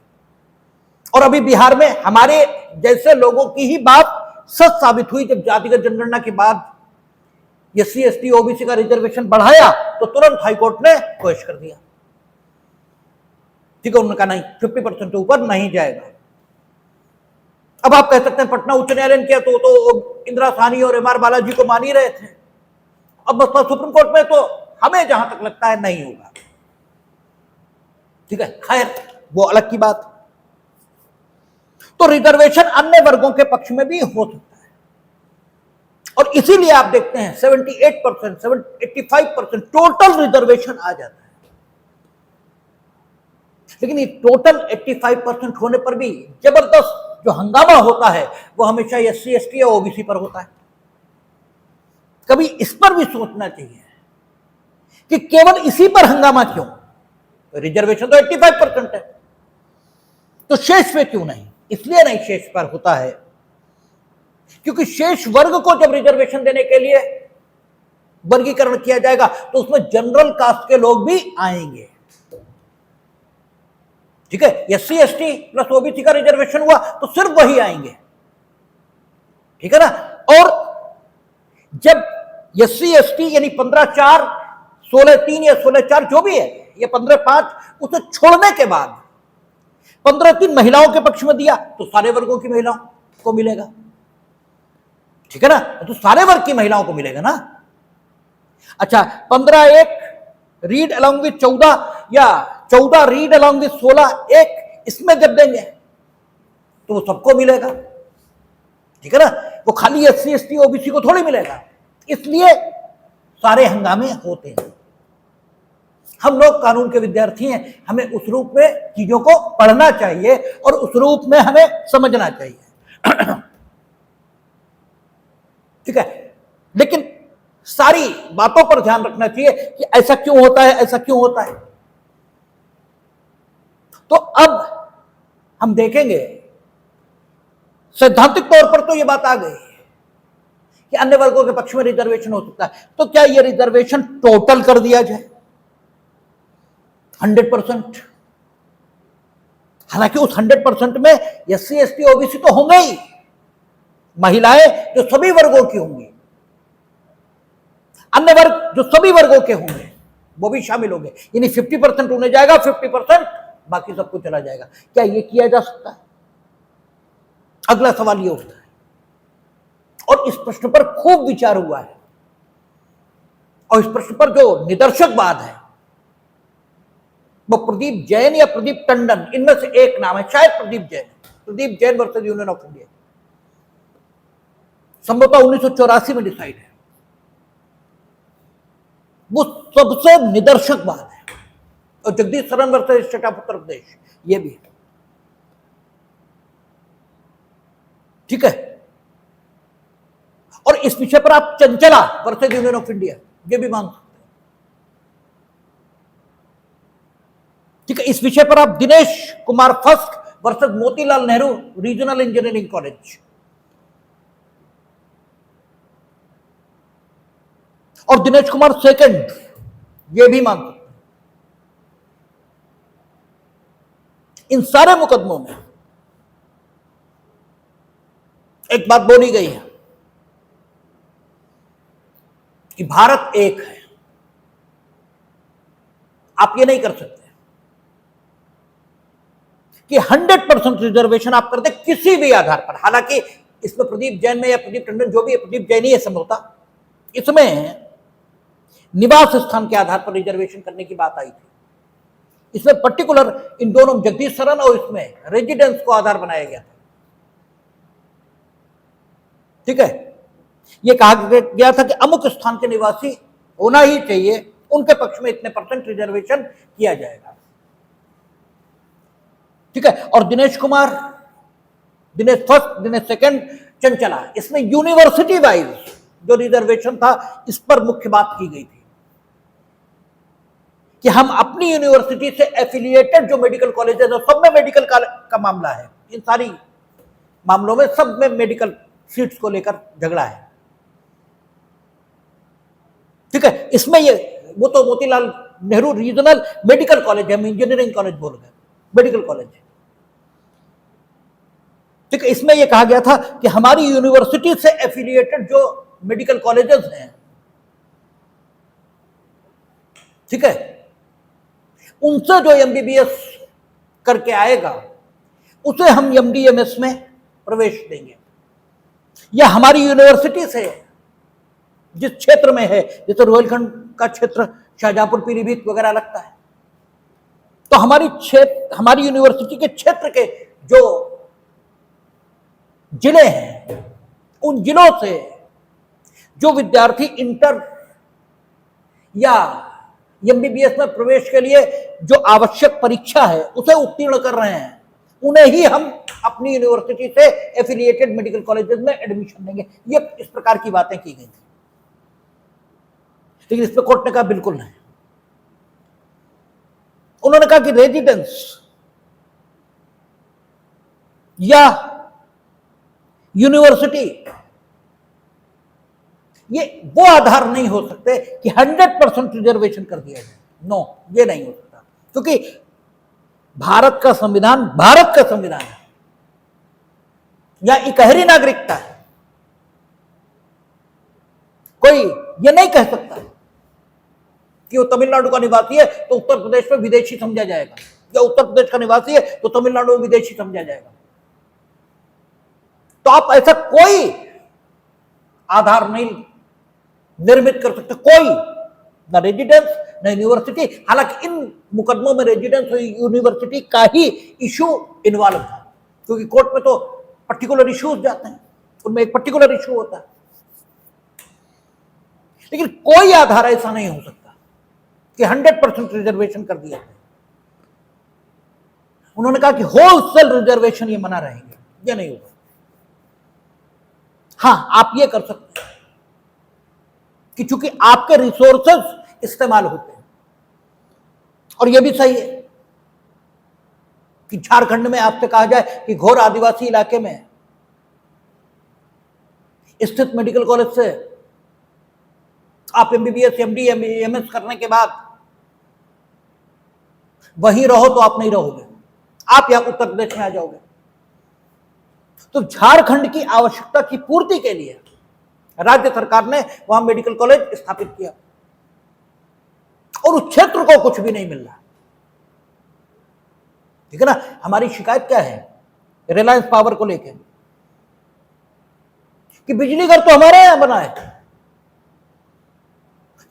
और अभी बिहार में हमारे जैसे लोगों की ही बात सच साबित हुई जब जातिगत जनगणना के बाद एससी एसटी ओबीसी का रिजर्वेशन बढ़ाया तो तुरंत हाईकोर्ट ने क्वेश्चन कर दिया, ठीक है, उन्होंने कहा नहीं 50% के ऊपर नहीं जाएगा। अब आप कह सकते हैं पटना उच्च न्यायालय ने किया तो इंदिरा साहनी और एमआर बालाजी को मान ही रहे थे, अब बसपा सुप्रीम कोर्ट में तो हमें जहां तक लगता है नहीं होगा, ठीक है, खैर वो अलग की बात। तो रिजर्वेशन अन्य वर्गों के पक्ष में भी हो सकता है और इसीलिए आप देखते हैं 78%, 85% टोटल रिजर्वेशन आ जाता है। लेकिन ये टोटल 85% होने पर भी जबरदस्त जो हंगामा होता है वो हमेशा एससी एसटी या ओबीसी पर होता है। कभी इस पर भी सोचना चाहिए कि केवल इसी पर हंगामा क्यों, रिजर्वेशन तो 85% है, तो शेष पे क्यों नहीं। इसलिए नहीं शेष पर होता है क्योंकि शेष वर्ग को जब रिजर्वेशन देने के लिए वर्गीकरण किया जाएगा तो उसमें जनरल कास्ट के लोग भी आएंगे, ठीक है। एससी एसटी प्लस ओबीसी का रिजर्वेशन हुआ तो सिर्फ वही आएंगे, ठीक है ना। और जब एससी एसटी यानी 15-4, 16-3 या 16-4 जो भी है, ये 15-5 उसे छोड़ने के बाद 15-3 महिलाओं के पक्ष में दिया तो सारे वर्गों की महिलाओं को मिलेगा, ठीक है ना, तो सारे वर्ग की महिलाओं को मिलेगा ना। अच्छा 15-1 रीड अलोंग विद 14 या 14 रीड अलोंग विद 16-1 इसमें जब देंगे तो वो सबको मिलेगा, ठीक है ना, वो खाली एससी एसटी ओबीसी को थोड़ी मिलेगा। इसलिए सारे हंगामे होते हैं। हम लोग कानून के विद्यार्थी हैं, हमें उस रूप में चीजों को पढ़ना चाहिए और उस रूप में हमें समझना चाहिए, ठीक है। लेकिन सारी बातों पर ध्यान रखना चाहिए कि ऐसा क्यों होता है, ऐसा क्यों होता है। तो अब हम देखेंगे सैद्धांतिक तौर पर तो यह बात आ गई कि अन्य वर्गों के पक्ष में रिजर्वेशन हो सकता है, तो क्या यह रिजर्वेशन टोटल कर दिया जाए 100%। हालांकि उस 100% में एससी एसटी ओबीसी तो होंगे ही, महिलाएं जो सभी वर्गों की होंगी, अन्य वर्ग जो सभी वर्गों के होंगे वो भी शामिल होंगे, यानी 50% होने जाएगा, 50% बाकी सबको चला जाएगा। क्या ये किया जा सकता है? अगला सवाल ये उठता है और इस प्रश्न पर खूब विचार हुआ है और इस प्रश्न पर जो निदर्शकवाद है वो प्रदीप जैन या प्रदीप टंडन, इनमें से एक नाम है, शायद Pradeep Jain versus union of India, संभवतः 1984 में डिसाइड है। वो सबसे निदर्शकवाद है। और जगदीश शरण versus state of Uttar Pradesh, ये भी है, ठीक है। और इस विषय पर आप Chanchala versus union of India ये भी मान सकते हैं, ठीक है। इस विषय पर आप दिनेश कुमार फस्क versus Motilal Nehru regional engineering college. और दिनेश कुमार सेकंड, ये भी मान सकते हैं। इन सारे मुकदमों में एक बात बोली गई है कि भारत एक है। आप ये नहीं कर सकते कि 100% रिजर्वेशन आप कर दे किसी भी आधार पर। हालांकि इसमें प्रदीप जैन में या प्रदीप टंडन जो भी है, प्रदीप जैन ही है समझौता, इसमें निवास स्थान के आधार पर रिजर्वेशन करने की बात आई थी। इसमें पर्टिकुलर इन दोनों जगदीश शरण और इसमें रेजिडेंस को आधार बनाया गया था। ठीक है, यह कहा गया था कि अमुक स्थान के निवासी होना ही चाहिए, उनके पक्ष में इतने % रिजर्वेशन किया जाएगा। ठीक है, और दिनेश कुमार, दिनेश फर्स्ट, दिनेश सेकंड, चंचला, इसमें यूनिवर्सिटी वाइज जो रिजर्वेशन था इस पर मुख्य बात की गई थी कि हम अपनी यूनिवर्सिटी से एफिलिएटेड जो मेडिकल कॉलेजेस है, सब में मेडिकल का मामला है। इन सारी मामलों में सब में मेडिकल सीट्स को लेकर झगड़ा है। ठीक है, इसमें ये वो तो Motilal Nehru regional medical college है, हम इंजीनियरिंग कॉलेज बोल गए, मेडिकल कॉलेज है। ठीक है, इसमें यह कहा गया था कि हमारी यूनिवर्सिटी से एफिलिएटेड जो मेडिकल कॉलेजेस हैं, ठीक है, उनसे जो एमबीबीएस करके आएगा उसे हम एमडीएमएस में प्रवेश देंगे। या हमारी यूनिवर्सिटी से जिस क्षेत्र में है, जैसे रोहिलखंड का क्षेत्र शाहजहांपुर पीलीभीत वगैरह लगता है, तो हमारी यूनिवर्सिटी के क्षेत्र के जो जिले हैं, उन जिलों से जो विद्यार्थी इंटर या एमबीबीएस में प्रवेश के लिए जो आवश्यक परीक्षा है उसे उत्तीर्ण कर रहे हैं, उन्हें ही हम अपनी यूनिवर्सिटी से एफिलिएटेड मेडिकल कॉलेजेस में एडमिशन देंगे। ये इस प्रकार की बातें की गई थी, लेकिन इस पर कोर्ट ने कहा बिल्कुल नहीं। उन्होंने कहा कि रेजिडेंस या यूनिवर्सिटी ये वो आधार नहीं हो सकते कि 100% रिजर्वेशन कर दिया जाए। नो, ये नहीं हो सकता, क्योंकि भारत का संविधान है या इकहरी नागरिकता है। कोई ये नहीं कह सकता कि वो तमिलनाडु का निवासी है तो उत्तर प्रदेश में विदेशी समझा जाएगा, या उत्तर प्रदेश का निवासी है तो तमिलनाडु में विदेशी समझा जाएगा। तो आप ऐसा कोई आधार नहीं निर्मित कर सकते, कोई, ना रेजिडेंस ना यूनिवर्सिटी। हालांकि इन मुकदमों में रेजिडेंस और यूनिवर्सिटी का ही इशू इन्वॉल्व था, क्योंकि कोर्ट में तो पर्टिकुलर इश्यूज जाते हैं, उनमें एक पर्टिकुलर इशू होता है। लेकिन कोई आधार ऐसा नहीं हो सकता कि 100% रिजर्वेशन कर दिया। उन्होंने कहा कि होलसेल रिजर्वेशन ये मना रहेंगे, ये नहीं होगा। हां, आप ये कर सकते हैं कि चूंकि आपके रिसोर्सेज इस्तेमाल होते हैं, और यह भी सही है कि झारखंड में आपसे कहा जाए कि घोर आदिवासी इलाके में स्थित मेडिकल कॉलेज से आप एमबीबीएस, एमडी, एमएस करने के बाद वहीं रहो तो आप नहीं रहोगे, आप यहां उत्तर प्रदेश में आ जाओगे। तो झारखंड की आवश्यकता की पूर्ति के लिए राज्य सरकार ने वहां मेडिकल कॉलेज स्थापित किया, और उस क्षेत्र को कुछ भी नहीं मिल रहा। ठीक है ना। हमारी शिकायत क्या है रिलायंस पावर को लेकर कि बिजली घर तो हमारे यहां बना है,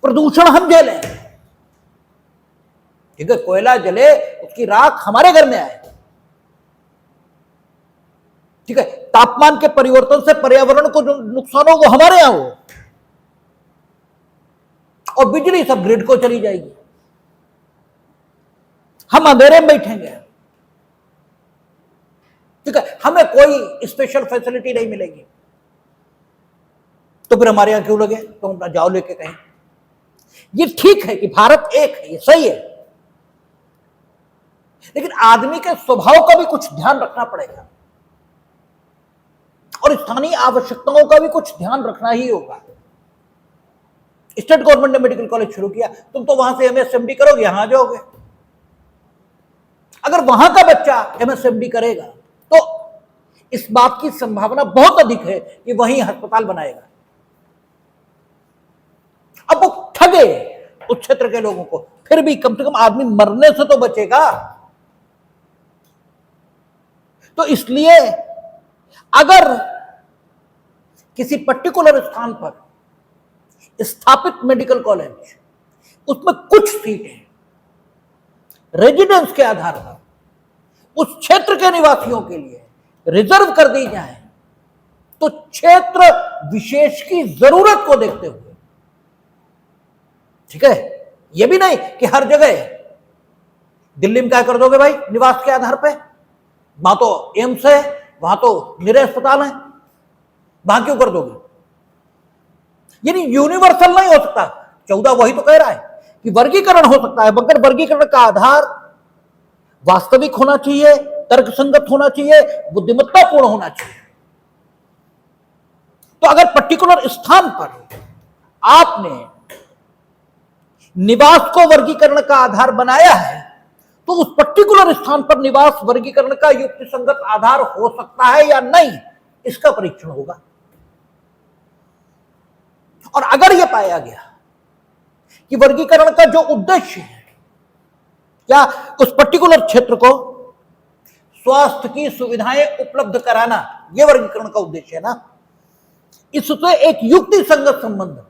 प्रदूषण हम झेलें। ठीक है, कोयला जले, उसकी राख हमारे घर में आए। ठीक है, तापमान के परिवर्तन से पर्यावरण को जो नुकसान हो वो हमारे यहां हो, और बिजली सब ग्रिड को चली जाएगी, हम अंधेरे में बैठेंगे। ठीक है, हमें कोई स्पेशल फैसिलिटी नहीं मिलेगी। तो फिर हमारे यहां क्यों लगे, तो हम जाओ लेके कहीं। ये ठीक है कि भारत एक है, ये सही है, लेकिन आदमी के स्वभाव का भी कुछ ध्यान रखना पड़ेगा और स्थानीय आवश्यकताओं का भी कुछ ध्यान रखना ही होगा। स्टेट गवर्नमेंट ने मेडिकल कॉलेज शुरू किया, तुम तो वहां से एमएसएमडी करोगे, यहां जाओगे। अगर वहां का बच्चा एमएसएमडी करेगा तो इस बात की संभावना बहुत अधिक है कि वहीं अस्पताल बनाएगा। अब वो ठगे उस क्षेत्र के लोगों को, फिर भी कम से कम आदमी मरने से तो बचेगा। तो इसलिए अगर किसी पर्टिकुलर स्थान पर स्थापित मेडिकल कॉलेज, उसमें कुछ सीटें रेजिडेंस के आधार पर उस क्षेत्र के निवासियों के लिए रिजर्व कर दी जाए, तो क्षेत्र विशेष की जरूरत को देखते हुए, ठीक है, यह भी नहीं कि हर जगह दिल्ली में क्या कर दोगे भाई निवास के आधार पे, वहां तो एम्स है, वहां तो निरे अस्पताल है, वहां क्यों कर दोगे? यानी यूनिवर्सल नहीं हो सकता। 14 वही तो कह रहा है कि वर्गीकरण हो सकता है, मगर वर्गीकरण का आधार वास्तविक होना चाहिए, तर्कसंगत होना चाहिए, बुद्धिमत्तापूर्ण होना चाहिए। तो अगर पर्टिकुलर स्थान पर आपने निवास को वर्गीकरण का आधार बनाया है, तो उस पर्टिकुलर स्थान पर निवास वर्गीकरण का युक्तिसंगत आधार हो सकता है या नहीं, इसका परीक्षण होगा। और अगर यह पाया गया कि वर्गीकरण का जो उद्देश्य है, क्या उस पर्टिकुलर क्षेत्र को स्वास्थ्य की सुविधाएं उपलब्ध कराना, यह वर्गीकरण का उद्देश्य है ना, इससे एक युक्ति संगत संबंध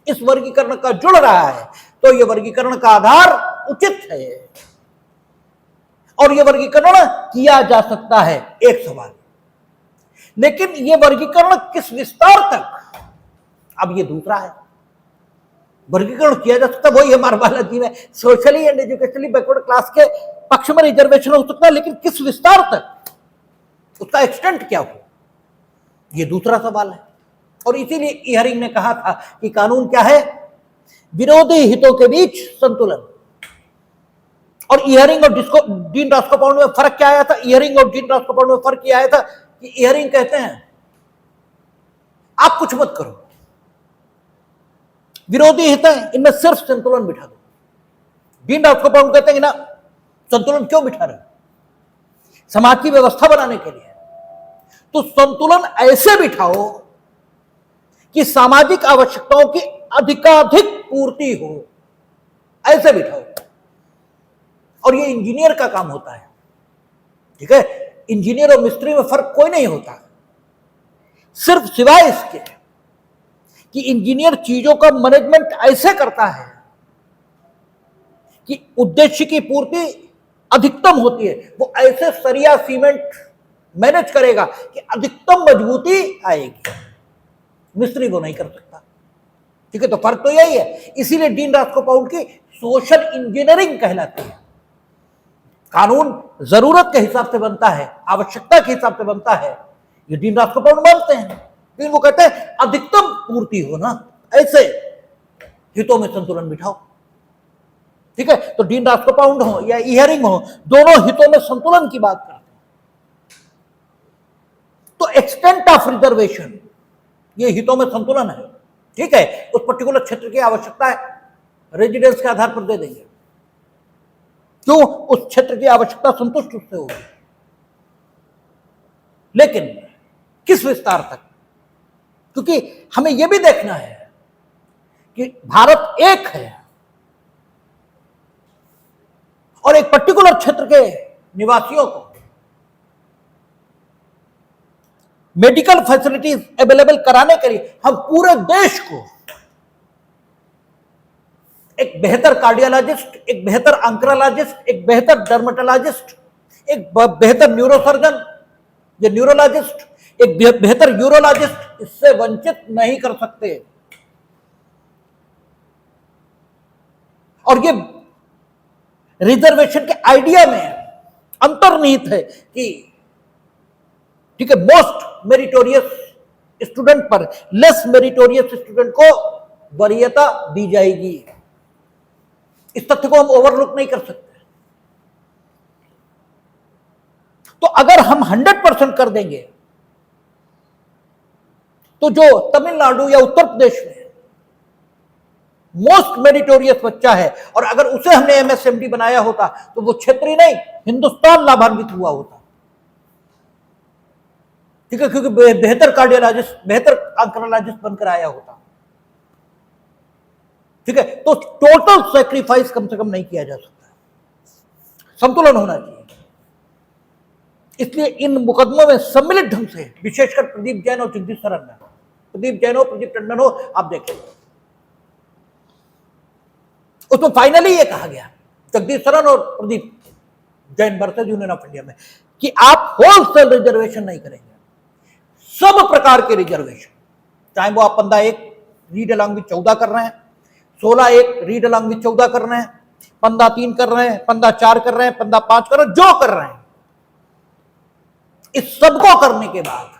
इस वर्गीकरण का जुड़ रहा है, तो यह वर्गीकरण का आधार उचित है और यह वर्गीकरण किया जा सकता है। एक सवाल, लेकिन यह वर्गीकरण किस विस्तार तक, अब यह दूसरा है। वर्गीकरण किया जा सकता, वही हमारा बालाजी में socially and educationally backward class के पक्ष में रिजर्वेशन हो सकता है, लेकिन किस विस्तार तक, उसका एक्सटेंट क्या हो, यह दूसरा सवाल है। और इसीलिए हियरिंग ने कहा था कि कानून क्या है, विरोधी हितों के बीच संतुलन। और हियरिंग और डीन रास्कोपाउंड में फर्क क्या आया था? हियरिंग और डीन रास्कोपाउंड में फर्क यह आया था कि हियरिंग कहते हैं आप कुछ मत करो, विरोधी हित है, इनमें सिर्फ संतुलन बिठा दो। डीन रास्कोपाउंड कहते हैं कि ना, संतुलन क्यों बिठा रहे, समाज की व्यवस्था बनाने के लिए, तो संतुलन ऐसे बिठाओ कि सामाजिक आवश्यकताओं की अधिकाधिक पूर्ति हो, ऐसे बिठाओ। और ये इंजीनियर का काम होता है, ठीक है। इंजीनियर और मिस्त्री में फर्क कोई नहीं होता, सिर्फ सिवाय इसके कि इंजीनियर चीजों का मैनेजमेंट ऐसे करता है कि उद्देश्य की पूर्ति अधिकतम होती है। वो ऐसे सरिया सीमेंट मैनेज करेगा कि अधिकतम मजबूती आएगी, मिस्त्री वो नहीं कर सकता, ठीक है। तो फर्क तो यही है। इसीलिए डीन रास्कोपाउंड की सोशल इंजीनियरिंग कहलाती है। कानून जरूरत के हिसाब से बनता है, आवश्यकता के हिसाब से बनता है, ये डीन रास्कोपाउंड मानते हैं। लेकिन वो कहते हैं अधिकतम पूर्ति हो ना, ऐसे हितों में संतुलन बिठाओ, ठीक है। तो डीन रास्कोपाउंड हो या हियरिंग हो, दोनों हितों में संतुलन की बात करते हैं। तो एक्सटेंट ऑफ रिजर्वेशन, ये हितों में संतुलन है, ठीक है। उस पर्टिकुलर क्षेत्र की आवश्यकता है, रेजिडेंस के आधार पर दे देंगे, क्यों? उस क्षेत्र की आवश्यकता संतुष्ट उससे होगी। लेकिन किस विस्तार तक, क्योंकि हमें यह भी देखना है कि भारत एक है और एक पर्टिकुलर क्षेत्र के निवासियों को मेडिकल फैसिलिटीज अवेलेबल कराने के लिए हम पूरे देश को एक बेहतर कार्डियोलॉजिस्ट, एक बेहतर अंक्रोलॉजिस्ट, एक बेहतर डर्मेटोलॉजिस्ट, एक बेहतर न्यूरोसर्जन या न्यूरोलॉजिस्ट, एक बेहतर यूरोलॉजिस्ट, इससे वंचित नहीं कर सकते। और ये रिजर्वेशन के आइडिया में अंतर्निहित है कि ठीक है, मोस्ट मेरिटोरियस स्टूडेंट पर लेस मेरिटोरियस स्टूडेंट को वरीयता दी जाएगी। इस तथ्य को हम ओवरलुक नहीं कर सकते। तो अगर हम 100% कर देंगे तो जो तमिलनाडु या उत्तर प्रदेश में मोस्ट मेरिटोरियस बच्चा है, और अगर उसे हमने एमएसएमडी बनाया होता तो वो क्षेत्र ही नहीं हिंदुस्तान लाभान्वित हुआ होता। ठीक है, क्योंकि बेहतर कार्डियोलॉजिस्ट, बेहतर आंक्रोलॉजिस्ट बनकर आया होता। ठीक है, तो टोटल सैक्रिफाइस कम से कम नहीं किया जा सकता, संतुलन होना चाहिए। इसलिए इन मुकदमों में सम्मिलित ढंग से, विशेषकर प्रदीप जैन और जगदीश सरन में, प्रदीप जैन हो, प्रदीप टंडन हो, आप देखें उसमें फाइनली ये कहा गया जगदीश सरन और Pradeep Jain versus union of India में कि आप होलसेल रिजर्वेशन नहीं करेंगे, सब प्रकार के रिजर्वेशन, चाहे वो आप 15(1) रीड अलॉन्ग विद 14 कर रहे हैं, 16(1) रीड अलॉन्ग विद 14 कर रहे हैं, 15(3) कर रहे हैं, 15(4) कर रहे हैं, 15(5) कर रहे हैं, जो कर रहे हैं, इस सबको करने के बाद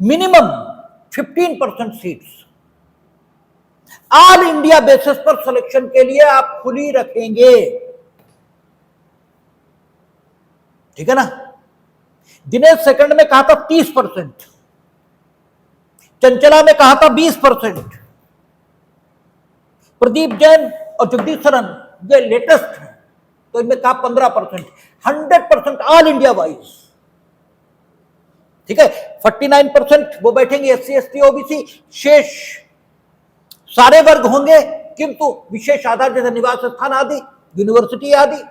minimum 15% seats all India basis पर सिलेक्शन के लिए आप खुली रखेंगे। ठीक है ना। दिनेश सेकंड में कहा था 30%, चंचला में कहा था 20%, प्रदीप जैन और जगदीश सरन ये लेटेस्ट है तो इनमें कहा 15%, 100% ऑल इंडिया वाइज। ठीक है, 49% वो बैठेंगे एससी एसटी ओबीसी, शेष सारे वर्ग होंगे, किंतु विशेष आधार जैसे निवास स्थान आदि, यूनिवर्सिटी आदि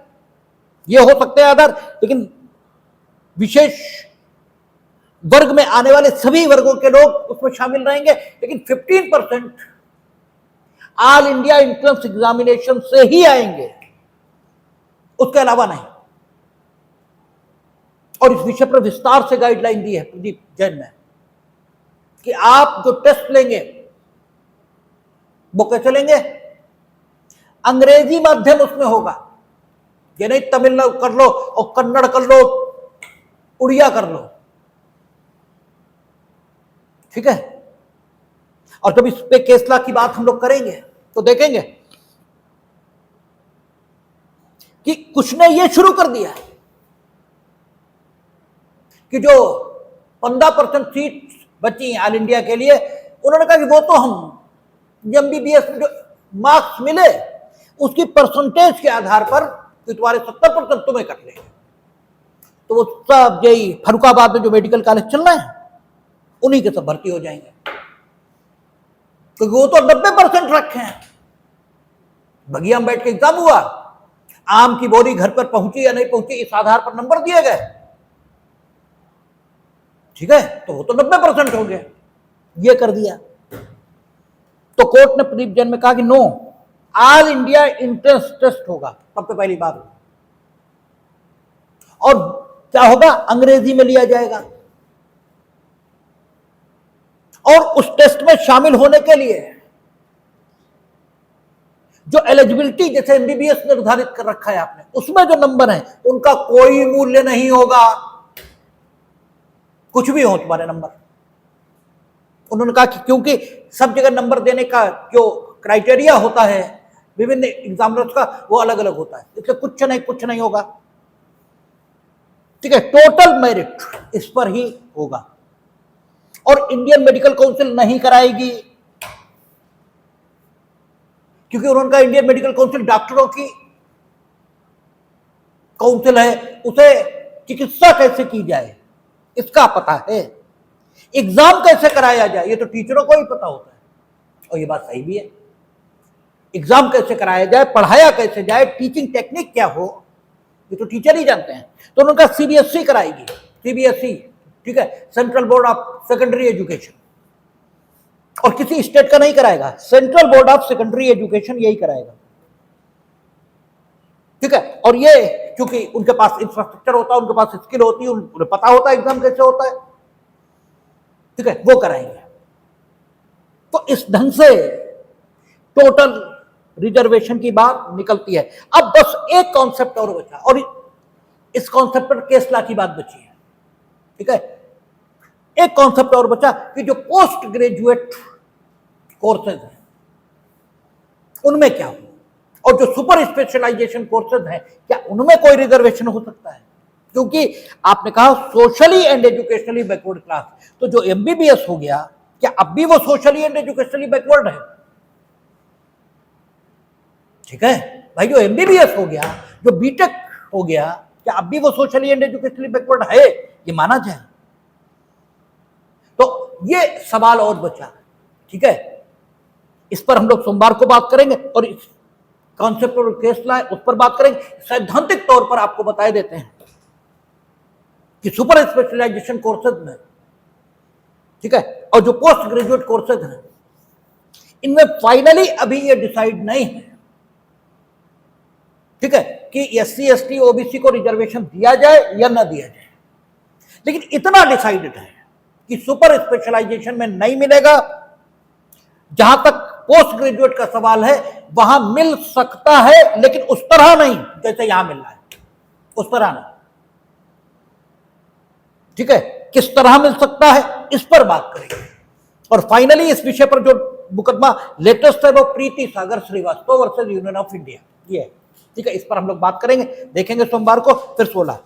ये हो सकते हैं आधार, लेकिन विशेष वर्ग में आने वाले सभी वर्गों के लोग उसमें शामिल रहेंगे। लेकिन 15% ऑल इंडिया एंट्रेंस एग्जामिनेशन से ही आएंगे, उसके अलावा नहीं। और इस विषय पर विस्तार से गाइडलाइन दी है प्रदीप जैन ने कि आप जो टेस्ट लेंगे वो कैसे लेंगे, अंग्रेजी माध्यम उसमें होगा, ये नहीं तमिल कर लो और कन्नड़ कर लो, उड़िया कर लो। ठीक है, और जब इस पे केस लॉ की बात हम लोग करेंगे तो देखेंगे कि कुछ ने ये शुरू कर दिया कि जो 15% सीट बची ऑल इंडिया के लिए, उन्होंने कहा कि वो तो हम एमबीबीएस में जो मार्क्स मिले उसकी परसेंटेज के आधार पर कि तुम्हारे 70% तुम्हें कट लेंगे। तो वो सब यही फरुखाबाद में जो मेडिकल कॉलेज चल रहे हैं उन्हीं के सब भर्ती हो जाएंगे, क्योंकि वो तो 90% रखे हैं। बगिया में बैठ के एग्जाम हुआ, आम की बोरी घर पर पहुंची या नहीं पहुंची इस आधार पर नंबर दिए गए। ठीक है, तो वो तो 90% हो गए, ये कर दिया। तो कोर्ट ने प्रदीप जैन में कहा कि no, all India entrance test होगा, सबसे पहली बात। और क्या होगा, अंग्रेजी में लिया जाएगा। और उस टेस्ट में शामिल होने के लिए जो एलिजिबिलिटी जैसे एमबीबीएस निर्धारित कर रखा है आपने, उसमें जो नंबर है उनका कोई मूल्य नहीं होगा, कुछ भी हो तुम्हारे नंबर। उन्होंने कहा कि क्योंकि सब जगह नंबर देने का जो क्राइटेरिया होता है विभिन्न एग्जामिनर्स का वो अलग अलग होता है, इसलिए कुछ नहीं होगा। ठीक है, टोटल मेरिट इस पर ही होगा। और इंडियन मेडिकल काउंसिल नहीं कराएगी, क्योंकि उन्होंने कहा इंडियन मेडिकल काउंसिल डॉक्टरों की काउंसिल है, उसे चिकित्सा कैसे की जाए इसका पता है, एग्जाम कैसे कराया जाए ये तो टीचरों को ही पता होता है। और ये बात सही भी है, एग्जाम कैसे कराया जाए, पढ़ाया कैसे जाए, टीचिंग टेक्निक क्या हो ये तो टीचर ही जानते हैं। तो उन्होंने कहा सीबीएसई कराएगी, सीबीएसई, ठीक है, central board of secondary education, और किसी स्टेट का नहीं कराएगा, central board of secondary education यही कराएगा। ठीक है, और ये क्योंकि उनके पास इंफ्रास्ट्रक्चर होता है, उनके पास स्किल होती है, उन्हें पता होता है एग्जाम कैसे होता है, ठीक है, वो कराएंगे। तो इस ढंग से टोटल रिजर्वेशन की बात निकलती है। अब बस एक कॉन्सेप्ट और बचा, और इस कॉन्सेप्ट पर केस लॉ की बात बची है। ठीक है, एक कॉन्सेप्ट और बचा कि जो पोस्ट ग्रेजुएट कोर्सेज हैं उनमें क्या हो, और जो सुपर स्पेशलाइजेशन कोर्सेज हैं, क्या उनमें कोई रिजर्वेशन हो सकता है? क्योंकि आपने कहा socially and educationally backward class, तो जो एमबीबीएस हो गया, क्या अब भी वो सोशली एंड एजुकेशनली बैकवर्ड है? ठीक है भाई, जो एमबीबीएस हो गया, जो बीटेक हो गया, क्या अब भी वो सोशली एंड एजुकेशनली बैकवर्ड है? ये माना जाए तो ये सवाल और बचा। ठीक है, इस पर हम लोग सोमवार को बात करेंगे और इस कॉन्सेप्ट पर केस लाए उस पर बात करेंगे। सैद्धांतिक तौर पर आपको बताए देते हैं कि सुपर स्पेशलाइजेशन कोर्सेज में, ठीक है, और जो पोस्ट ग्रेजुएट कोर्सेज हैं, इनमें फाइनली अभी ये डिसाइड नहीं है, ठीक है, कि एससी एसटी ओबीसी को रिजर्वेशन दिया जाए या ना दिया जाए, लेकिन इतना डिसाइडेड है कि सुपर स्पेशलाइजेशन में नहीं मिलेगा। जहां तक पोस्ट ग्रेजुएट का सवाल है, वहां मिल सकता है, लेकिन उस तरह नहीं जैसे यहां मिल रहा है, उस तरह नहीं। ठीक है, किस तरह मिल सकता है इस पर बात करेंगे। और फाइनली इस विषय पर जो मुकदमा लेटेस्ट है वो Preeti Sagar Srivastava versus union of India, ये है। ठीक है, इस पर हम लोग बात करेंगे, देखेंगे सोमवार को। फिर 16